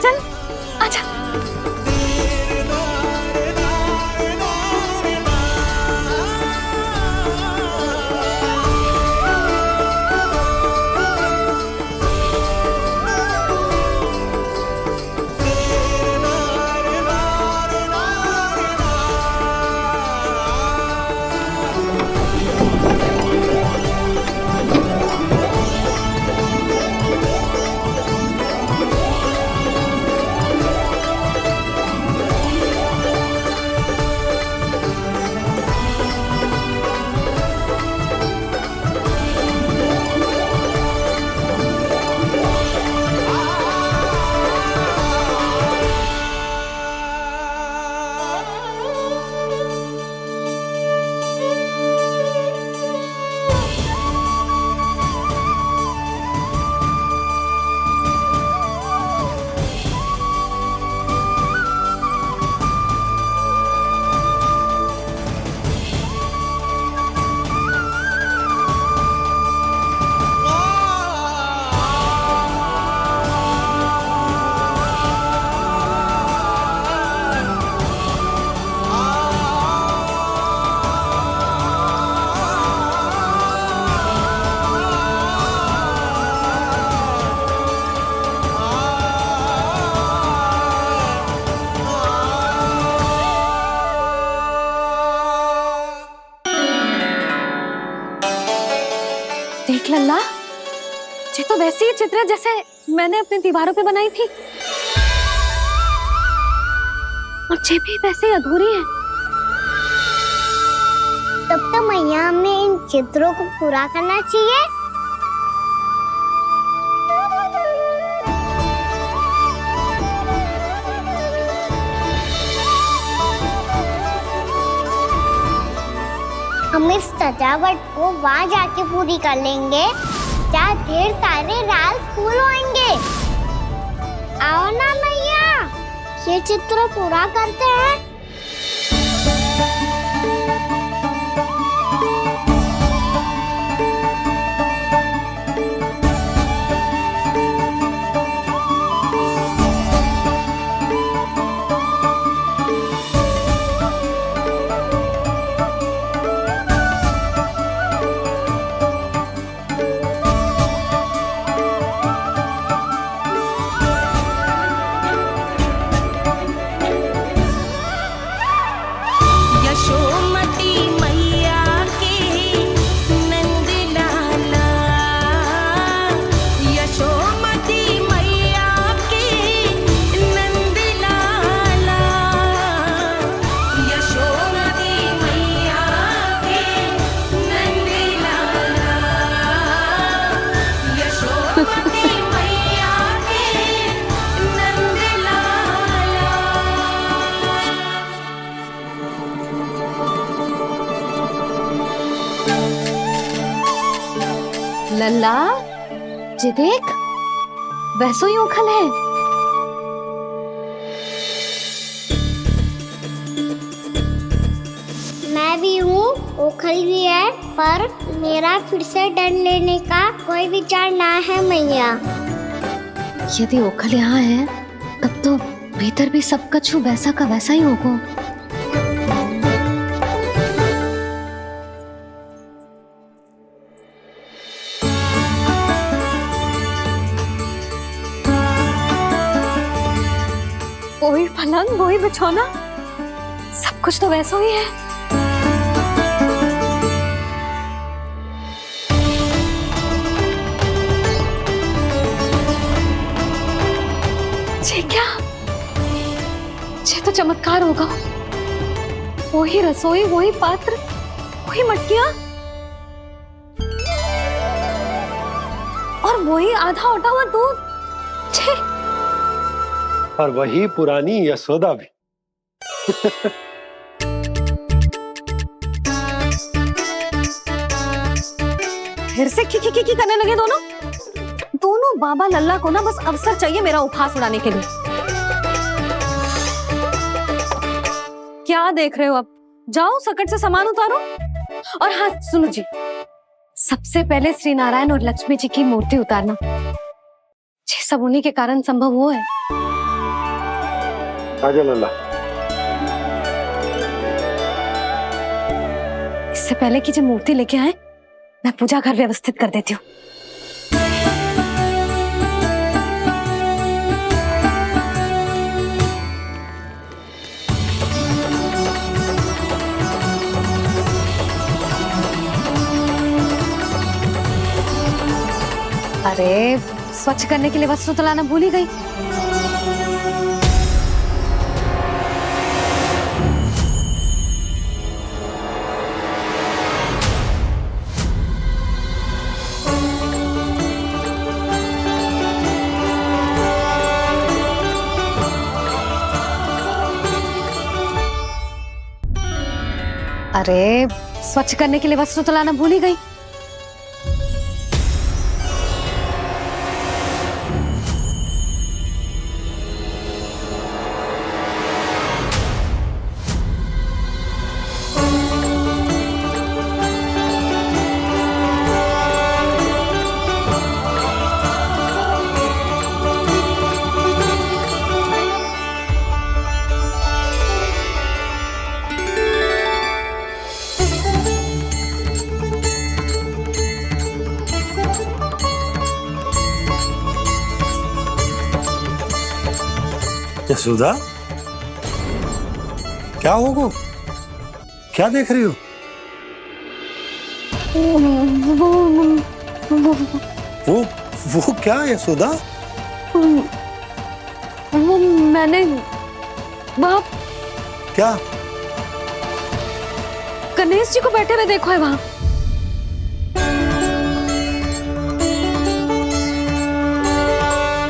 चल आजा। देख लल्ला, ये तो वैसी ही चित्र है जैसे मैंने अपनी दीवारों पे बनाई थी, और ये भी वैसे ही अधूरी है। तब तो मैया हमें इन चित्रों को पूरा करना चाहिए। हम इस सजावट को वहाँ जाके पूरी कर लेंगे जहाँ ढेर सारे लाल फूल होंगे। आओ ना मैया, ये चित्र पूरा करते हैं। यशोमती मैया के नंद लाला, यशोमती मैया के नंद लाला, यशोमती मैया के नंद लाला, यशोमती मैया के नंद लाला। लल्ला, ये देख, वैसो ही उखल है। मैं भी हूँ, ओखल भी है, पर मेरा फिर से डर लेने का कोई विचार ना है मैया। यदि ओखल यहाँ है, तब तो भीतर भी सब कछु वैसा का वैसा ही होगा। वही पलंग, वही बिछौना, सब कुछ तो वैसा ही है। ये क्या? ये तो चमत्कार होगा। वही रसोई, वही पात्र, वही मटकियां और वही आधा उटा हुआ दूध। छे! और वही पुरानी यशोदा भी। फिर से की करने लगे दोनों बाबा लल्ला को ना बस अवसर चाहिए मेरा उपहास उड़ाने के लिए। क्या देख रहे हो? अब जाओ सकट से सामान उतारो। और हाँ सुनो जी, सबसे पहले श्री नारायण और लक्ष्मी जी की मूर्ति उतारना। ये सब उन्हीं के कारण संभव हुआ है। आजा लल्ला। इससे पहले कि जो मूर्ति लेके आए, मैं पूजा घर व्यवस्थित कर देती हूँ। अरे स्वच्छ करने के लिए वस्त्र तो लाना भूल ही गई। अरे स्वच्छ करने के लिए वस्त्र तो लाना भूल ही गई। यशोदा, क्या होगा? क्या देख रही हो? वो क्या यशोदा? वो मैंने बाप क्या गणेश जी को बैठे हुए देखो है वहां।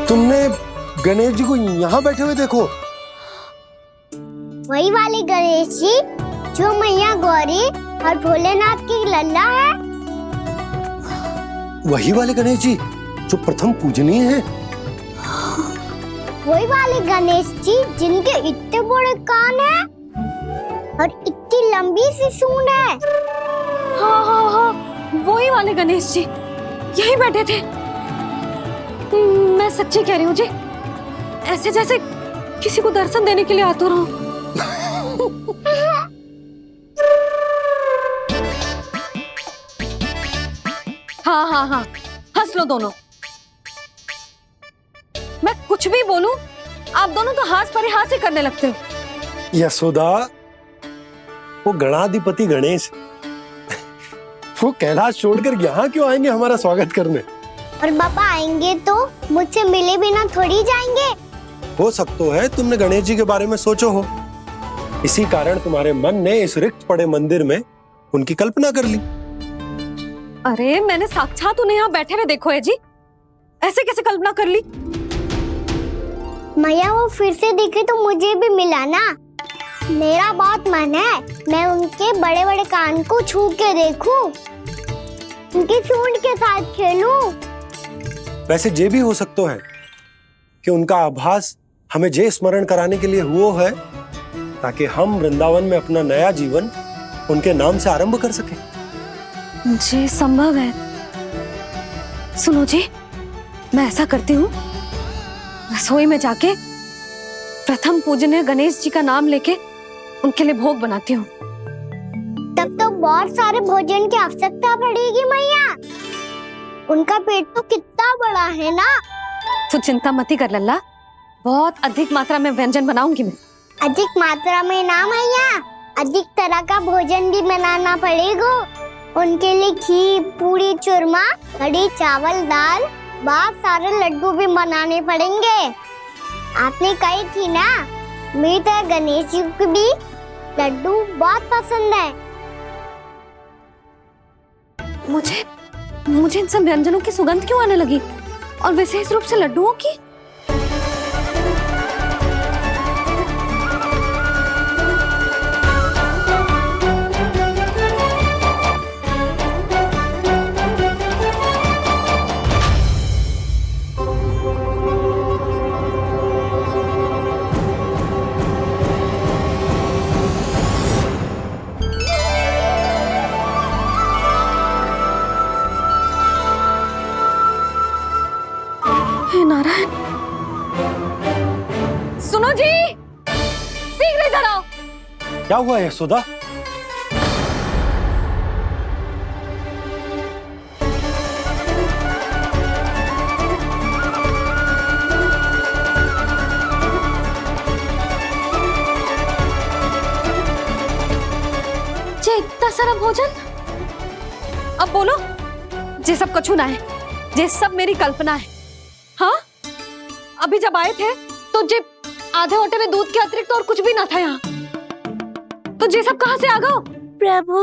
तुमने गणेश जी को यहाँ बैठे हुए देखो? वही वाले गणेश जी जो मैया गौरी और भोलेनाथ की लल्ला है। वही वाले गणेश जी जो प्रथम पूजनीय है। वही वाले गणेश जी जिनके इतने बड़े कान हैं और इतनी लंबी सी सूंड है। हाँ हाँ हाँ, वही वाले गणेश जी यही बैठे थे। मैं सच्ची कह रही हूँ जी, ऐसे जैसे किसी को दर्शन देने के लिए आतुर हूँ। हाँ हाँ हाँ, हंस लो दोनों। मैं कुछ भी बोलूं, आप दोनों तो हाथ परिहास ही करने लगते हो। यशोदा, वो गणाधिपति गणेश वो कैलाश छोड़कर यहाँ क्यों आएंगे हमारा स्वागत करने? और पापा आएंगे तो मुझसे मिले बिना थोड़ी जाएंगे। हो सकता है तुमने गणेश जी के बारे में सोचो हो, इसी कारण तुम्हारे मन ने इस रिक्त पड़े मंदिर में उनकी कल्पना कर ली। अरे मैंने साक्षात उन्हें यहाँ बैठे हुए देखो है जी, ऐसे कैसे कल्पना कर ली? मैया वो फिर से दिखे तो मुझे भी मिला ना। मेरा बहुत मन है मैं उनके बड़े बड़े कान को छू के देखूं, उनकी सूंड के साथ खेलूं। वैसे ये भी हो सकता है कि उनका आभास हमें जे स्मरण कराने के लिए हुआ है ताकि हम वृंदावन में अपना नया जीवन उनके नाम से आरंभ कर सके। जी संभव है। सुनो जी, मैं ऐसा करती हूँ, रसोई में जाके प्रथम पूजनीय गणेश जी का नाम लेके उनके लिए भोग बनाती हूँ। तब तो बहुत सारे भोजन की आवश्यकता पड़ेगी मैया, उनका पेट तो कितना बड़ा है ना। तू चिंता मत कर लल्ला, बहुत अधिक मात्रा में व्यंजन बनाऊंगी मैं। अधिक मात्रा में ना मैया, अधिक तरह का भोजन भी बनाना पड़ेगा। उनके लिए खीर, पूरी, चूरमा, कढ़ी, चावल, दाल, बहुत सारे लड्डू भी बनाने पड़ेंगे। आपने कही थी ना, मेरी तरह गणेश जी को भी लड्डू बहुत पसंद है। मुझे इन सब व्यंजनों की सुगंध क्यों आने लगी, और विशेष रूप से लड्डुओं की? नारायण, सुनो जी, शीघ्र इधर आओ। क्या हुआ यशोदा? जे इतना सारा भोजन, अब बोलो, जे सब कछु ना है, जे सब मेरी कल्पना है। हाँ, अभी जब आए थे तो जे आधे ओटे में दूध के अतिरिक्त और कुछ भी ना था यहाँ, तो जे सब कहाँ से आ गए? प्रभु,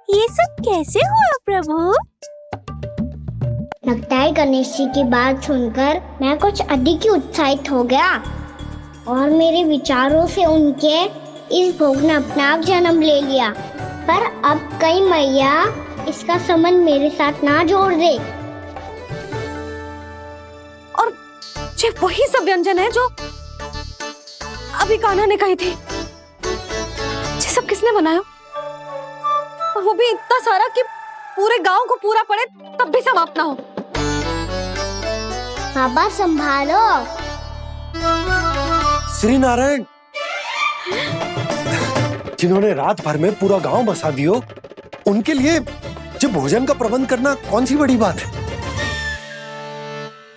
ये सब कैसे हुआ प्रभु? लगता है गणेश जी की बात सुनकर मैं कुछ अधिक ही उत्साहित हो गया और मेरे विचारों से उनके इस भोग ने अपना आप जन्म ले लिया। पर अब कहीं मैया इसका संबंध मेरे साथ ना जोड़ दे। और ये वही सब व्यंजन है जो अभी कान्हा ने कही थी। ये सब किसने बनाया? और वो भी इतना सारा कि पूरे गांव को पूरा पड़े तब भी समाप्त ना हो। बाबा संभालो। श्री नारायण, जिन्होंने रात भर में पूरा गांव बसा दियो, उनके लिए जो भोजन का प्रबंध करना कौन सी बड़ी बात है?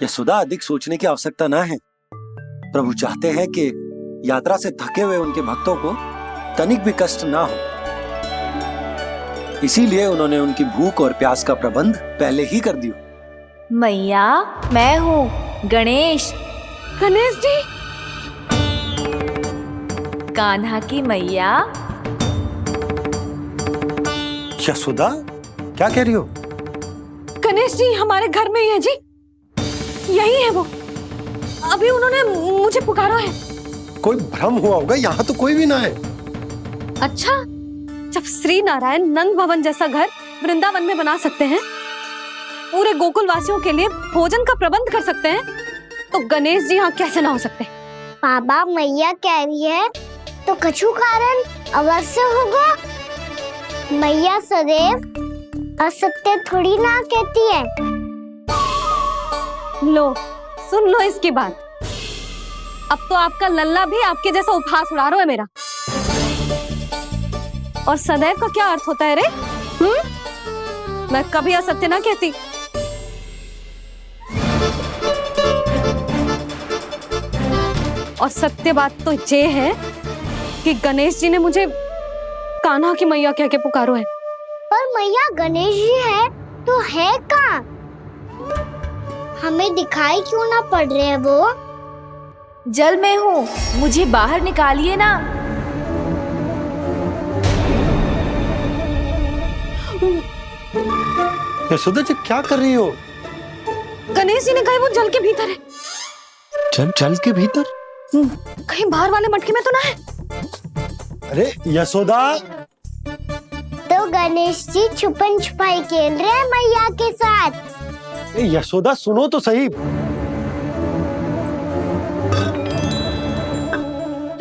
यशोदा, अधिक सोचने की आवश्यकता ना है। प्रभु चाहते हैं कि यात्रा से थके हुए उनके भक्तों को तनिक भी कष्ट ना हो, इसीलिए उन्होंने उनकी भूख और प्यास का प्रबंध पहले ही कर दिया। मैया, मैं हूँ गणेश। गणेश जी, कान्हा की मैया। यशोदा, क्या कह रही हो? गणेश जी हमारे घर में ही है जी, यही है वो। अभी उन्होंने मुझे पुकारा है। कोई भ्रम हुआ होगा, यहाँ तो कोई भी ना है। अच्छा, जब श्री नारायण नंद भवन जैसा घर वृंदावन में बना सकते हैं, पूरे गोकुल वासियों के लिए भोजन का प्रबंध कर सकते हैं, तो गणेश जी यहाँ कैसे ना हो सकते? बाबा मैया कह रही है तो कछु कारण अवश्य होगा। मैया सदैव असत्य थोड़ी ना कहती है। लो सुन लो इसकी बात। अब तो आपका लल्ला भी आपके जैसा उपहास उड़ा रहा है मेरा। और सदैव का क्या अर्थ होता है रे? मैं कभी असत्य ना कहती। और सत्य बात तो ये है कि गणेश जी ने मुझे कान्हा की मैया कह के पुकारो है। पर मैया गणेश जी है तो है कहाँ? हमें दिखाई क्यों ना पड़ रहे हैं वो? जल में हूँ, मुझे बाहर निकालिए ना। यशोदा जी क्या कर रही हो? गणेश जी ने कहा वो जल के भीतर है। जल के भीतर? कहीं बाहर वाले मटके में तो ना है? अरे यशोदा, तो गणेश जी छुपन छुपाई खेल रहे हैं मैया के साथ। यशोदा सुनो तो सही।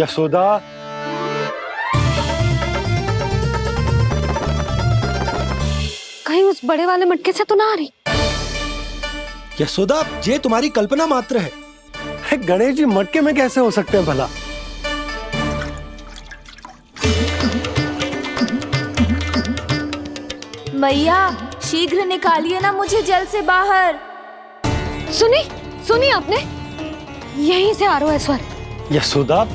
यशोदा, कहीं उस बड़े वाले मटके से तो ना आ रही? यशोदा, ये तुम्हारी कल्पना मात्र है। गणेश जी मटके में कैसे हो सकते हैं भला? मैया शीघ्र निकालिए ना मुझे जल से बाहर। सुनी आपने? यहीं से आ रहा है स्वर। यशोदा,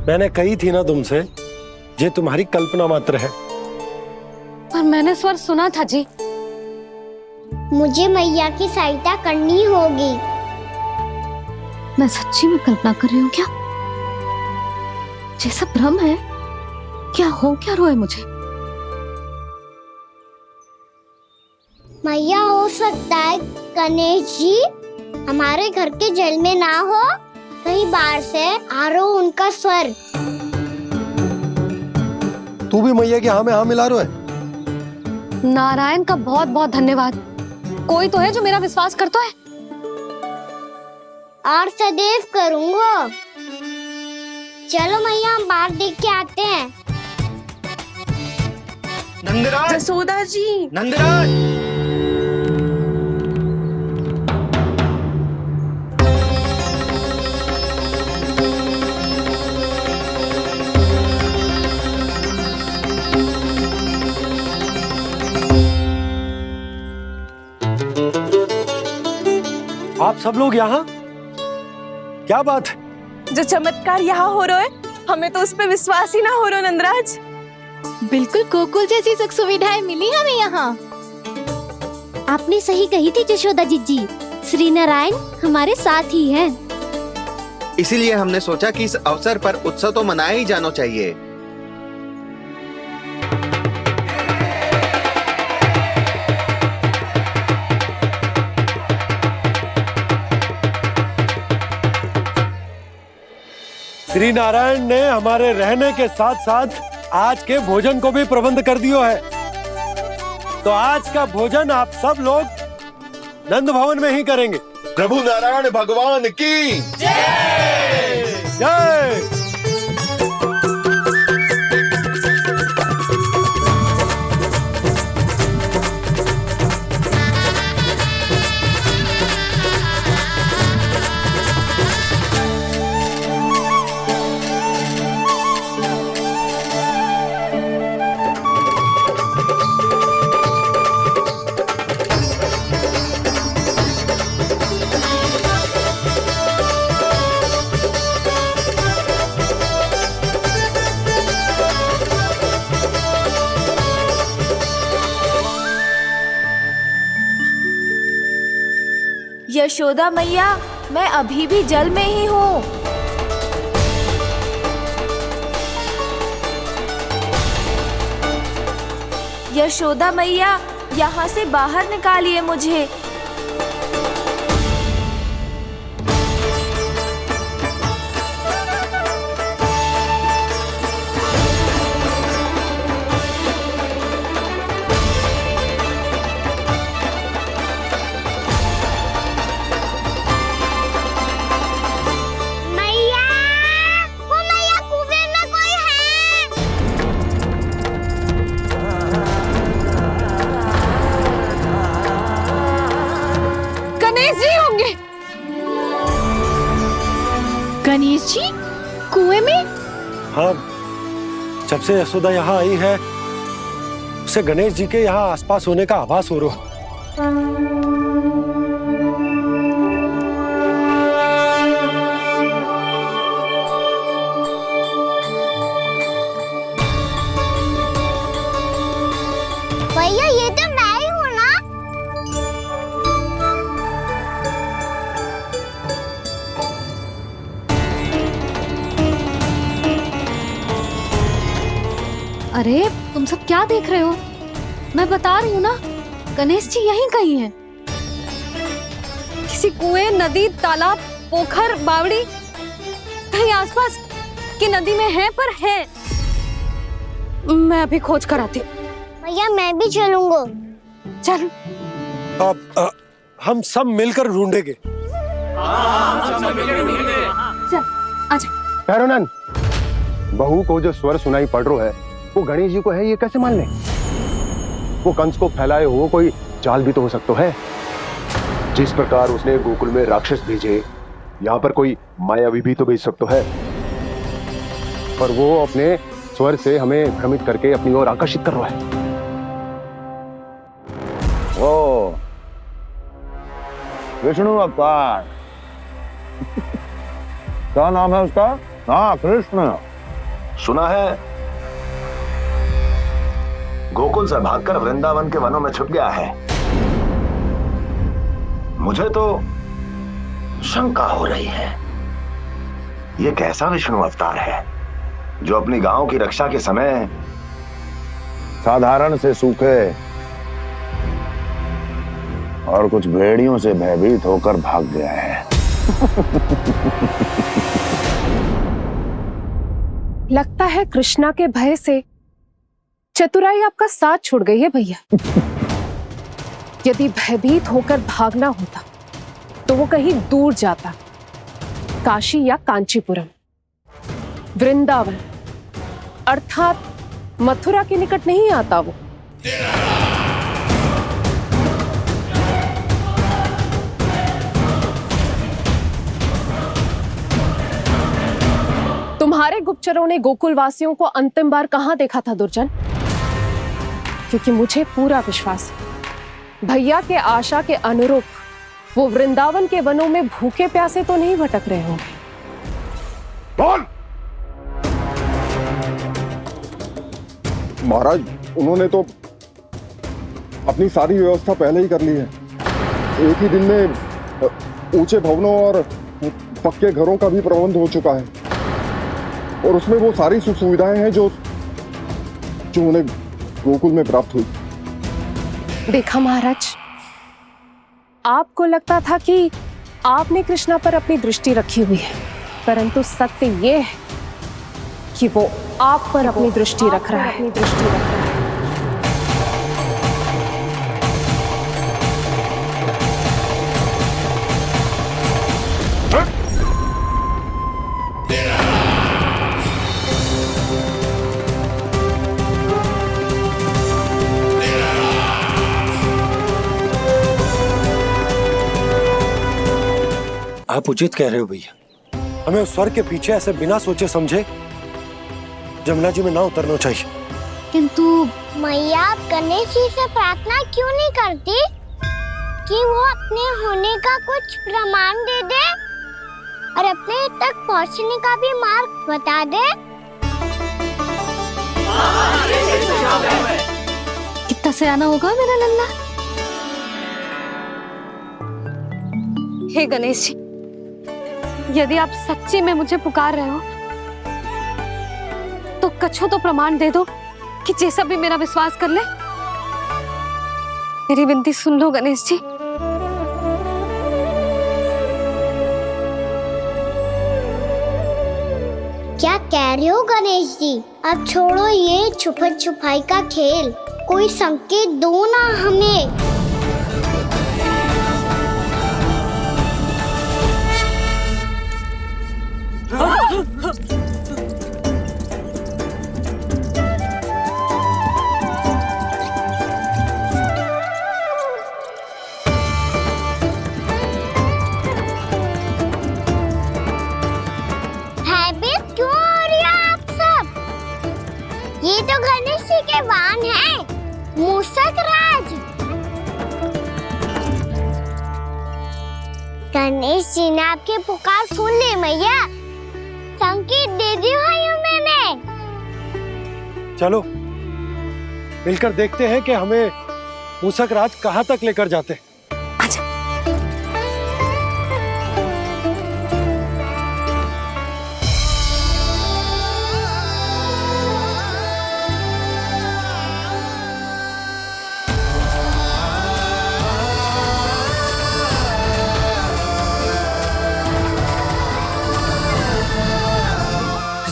मैंने कही थी ना तुमसे, ये तुम्हारी कल्पना मात्र है। पर मैंने स्वर सुना था जी। मुझे मैया की सहायता करनी होगी। मैं सच्ची में कल्पना कर रही हूँ क्या? जैसा भ्रम है क्या? हो क्या रहा है मुझे? मैया हो सकता है गणेश जी हमारे घर के जल में ना हो, कहीं बाहर से आ रहा हो उनका स्वर। तू भी मैया के हाँ में हाँ मिला रहा है। नारायण का बहुत बहुत धन्यवाद। कोई तो है जो मेरा विश्वास करता है। और सदैव करूंगा। चलो मैया हम बाहर देख के आते हैं। नंदराज, यशोदा जी, नंदराज। आप सब लोग यहाँ? क्या बात है? जो चमत्कार यहाँ हो रहा है, हमें तो उस पे विश्वास ही ना हो रहा नंदराज। बिल्कुल गोकुल जैसी सुख सुविधाएं मिली हमें यहाँ। आपने सही कही थी यशोदा जी, श्री नारायण हमारे साथ ही हैं। इसीलिए हमने सोचा कि इस अवसर पर उत्सव तो मनाया ही जाना चाहिए। श्री नारायण ने हमारे रहने के साथ साथ आज के भोजन को भी प्रबंध कर दियो है। तो आज का भोजन आप सब लोग नंद भवन में ही करेंगे। प्रभु नारायण भगवान की जय जय। यशोदा मैया, मैं अभी भी जल में ही हूँ। यशोदा मैया, यहाँ से बाहर निकालिए मुझे। मैया, वो मैया कुएं में कोई है। गणेश जी होंगे। गणेश जी कुएं में? हाँ, जब से यशोदा यहाँ आई है उसे गणेश जी के यहाँ आसपास होने का आभास हो रहा। भैया ये तो मैं ही हूँ ना। अरे तुम सब क्या देख रहे हो? मैं बता रही हूँ ना, गणेश जी यहीं कहीं हैं। किसी कुएं, नदी, तालाब, पोखर, बावड़ी, कहीं आसपास की नदी में है, पर है। मैं अभी खोज कर आती हूँ। भैया मैं भी चलूंगा। चल। अब हम सब मिलकर ढूंढेंगे। चल, आजा। भैरवनंद, बहू को जो स्वर सुनाई पड़ रहा है वो गणेश जी को है, ये कैसे मान ले? वो कंस को फैलाए हो कोई चाल भी तो हो सकता है। जिस प्रकार उसने गोकुल में राक्षस भेजे, यहाँ पर कोई मायावी भी तो भेज सकता है। पर वो अपने स्वर से हमें भ्रमित करके अपनी ओर आकर्षित कर रहा है। ओ विष्णु अवतार। क्या नाम है उसका? हाँ, कृष्ण। सुना है गोकुल से भागकर वृंदावन के वनों में छुप गया है। मुझे तो शंका हो रही है, ये कैसा विष्णु अवतार है जो अपनी गांव की रक्षा के समय साधारण से सूखे और कुछ भेड़ियों से भयभीत होकर भाग गया है। लगता है कृष्णा के भय से चतुराई आपका साथ छोड़ गई है भैया। यदि भयभीत होकर भागना होता तो वो कहीं दूर जाता, काशी या कांचीपुरम, वृंदावन अर्थात मथुरा के निकट नहीं आता वो। तुम्हारे गुप्तचरों ने गोकुल वासियों को अंतिम बार कहां देखा था दुर्जन? क्योंकि मुझे पूरा विश्वास है भैया के आशा के अनुरूप वो वृंदावन के वनों में भूखे प्यासे तो नहीं भटक रहे होंगे। बोल! महाराज, उन्होंने तो अपनी सारी व्यवस्था पहले ही कर ली है। एक ही दिन में ऊंचे भवनों और पक्के घरों का भी प्रबंध हो चुका है, और उसमें वो सारी सुख सुविधाएं हैं जो उन्हें गोकुल में प्राप्त हुई। देखा महाराज, आपको लगता था कि आपने कृष्णा पर अपनी दृष्टि रखी हुई है, परंतु सत्य ये है कि वो आप पर अपनी दृष्टि रख रहा है। आप उचित कह रहे हो भैया, हमें उस स्वर के पीछे ऐसे बिना सोचे समझे जमुना जी में ना उतरना चाहिए। किंतु मैया, आप गणेश जी से प्रार्थना क्यों नहीं करती कि वो अपने होने का कुछ प्रमाण दे दे और अपने तक पहुंचने का भी मार्ग बता दे? कितना सयाना होगा मेरा लल्ला। हे गणेश जी, यदि आप सच्ची में मुझे पुकार रहे हो तो कछु तो प्रमाण दे दो कि जैसा भी मेरा विश्वास कर ले। मेरी विनती सुन लो गणेश जी। क्या कह रहे हो गणेश जी? अब छोड़ो ये छुपन छुपाई का खेल, कोई संकेत दो ना हमें। भयभीत क्यों हो रही हो आप सब? ये तो गणेश जी के वाहन हैं, मूषक राज। गणेश जी ने आपकी पुकार सुन ली मैया, संकेत दे दी भाइयों मैंने। चलो मिलकर देखते हैं कि हमें मूषक राज कहाँ तक लेकर जाते हैं।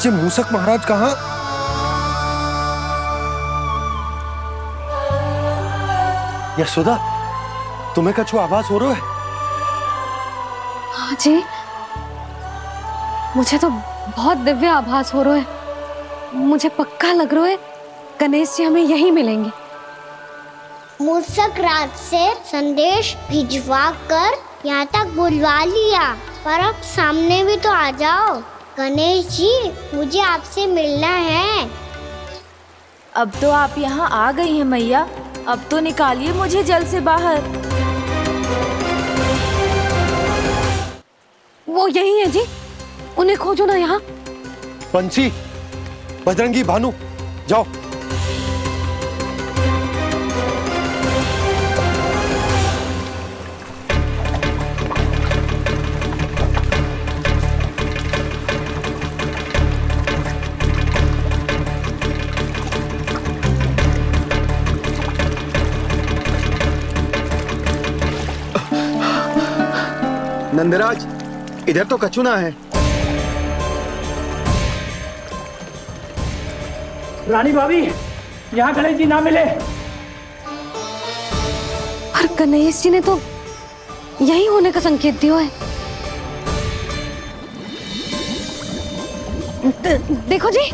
ये मूषक महाराज कहाँ? यशोदा, तुम्हें कछु आभास हो रहा है? हाँ जी, मुझे तो बहुत दिव्य आभास हो रहा है। मुझे पक्का लग रहा है गणेश जी हमें यहीं मिलेंगे। मूषक राज से संदेश भिजवा कर यहाँ तक बुलवा लिया, पर अब सामने भी तो आ जाओ। गणेश जी, मुझे आपसे मिलना है। अब तो आप यहाँ आ गई हैं मैया, अब तो निकालिए मुझे जल से बाहर। वो यही है जी, उन्हें खोजो ना यहाँ। पंछी, बजरंगी, भानु, जाओ। नंदराज, इधर तो कछुना है। रानी भाभी, यहाँ गणेश जी ना मिले। और गणेश जी ने तो यही होने का संकेत दिया है। देखो जी,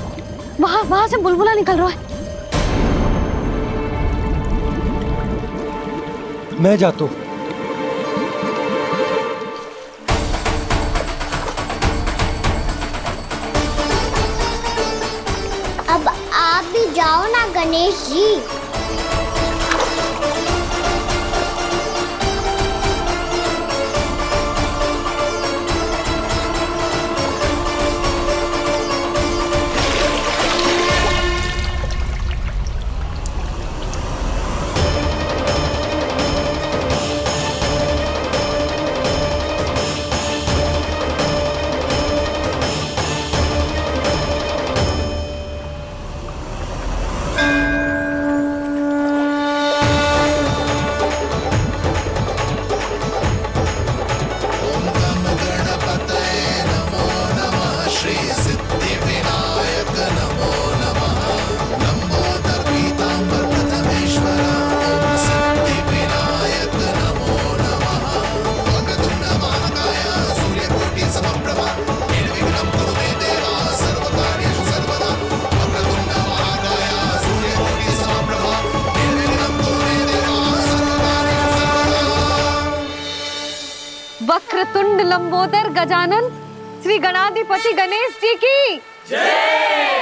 वहां से बुलबुला निकल रहा है। मैं जाता हूँ। अब आप भी जाओ ना गणेश जी। वक्रतुंड लंबोदर गजानन श्री गणाधिपति गणेश जी की जय।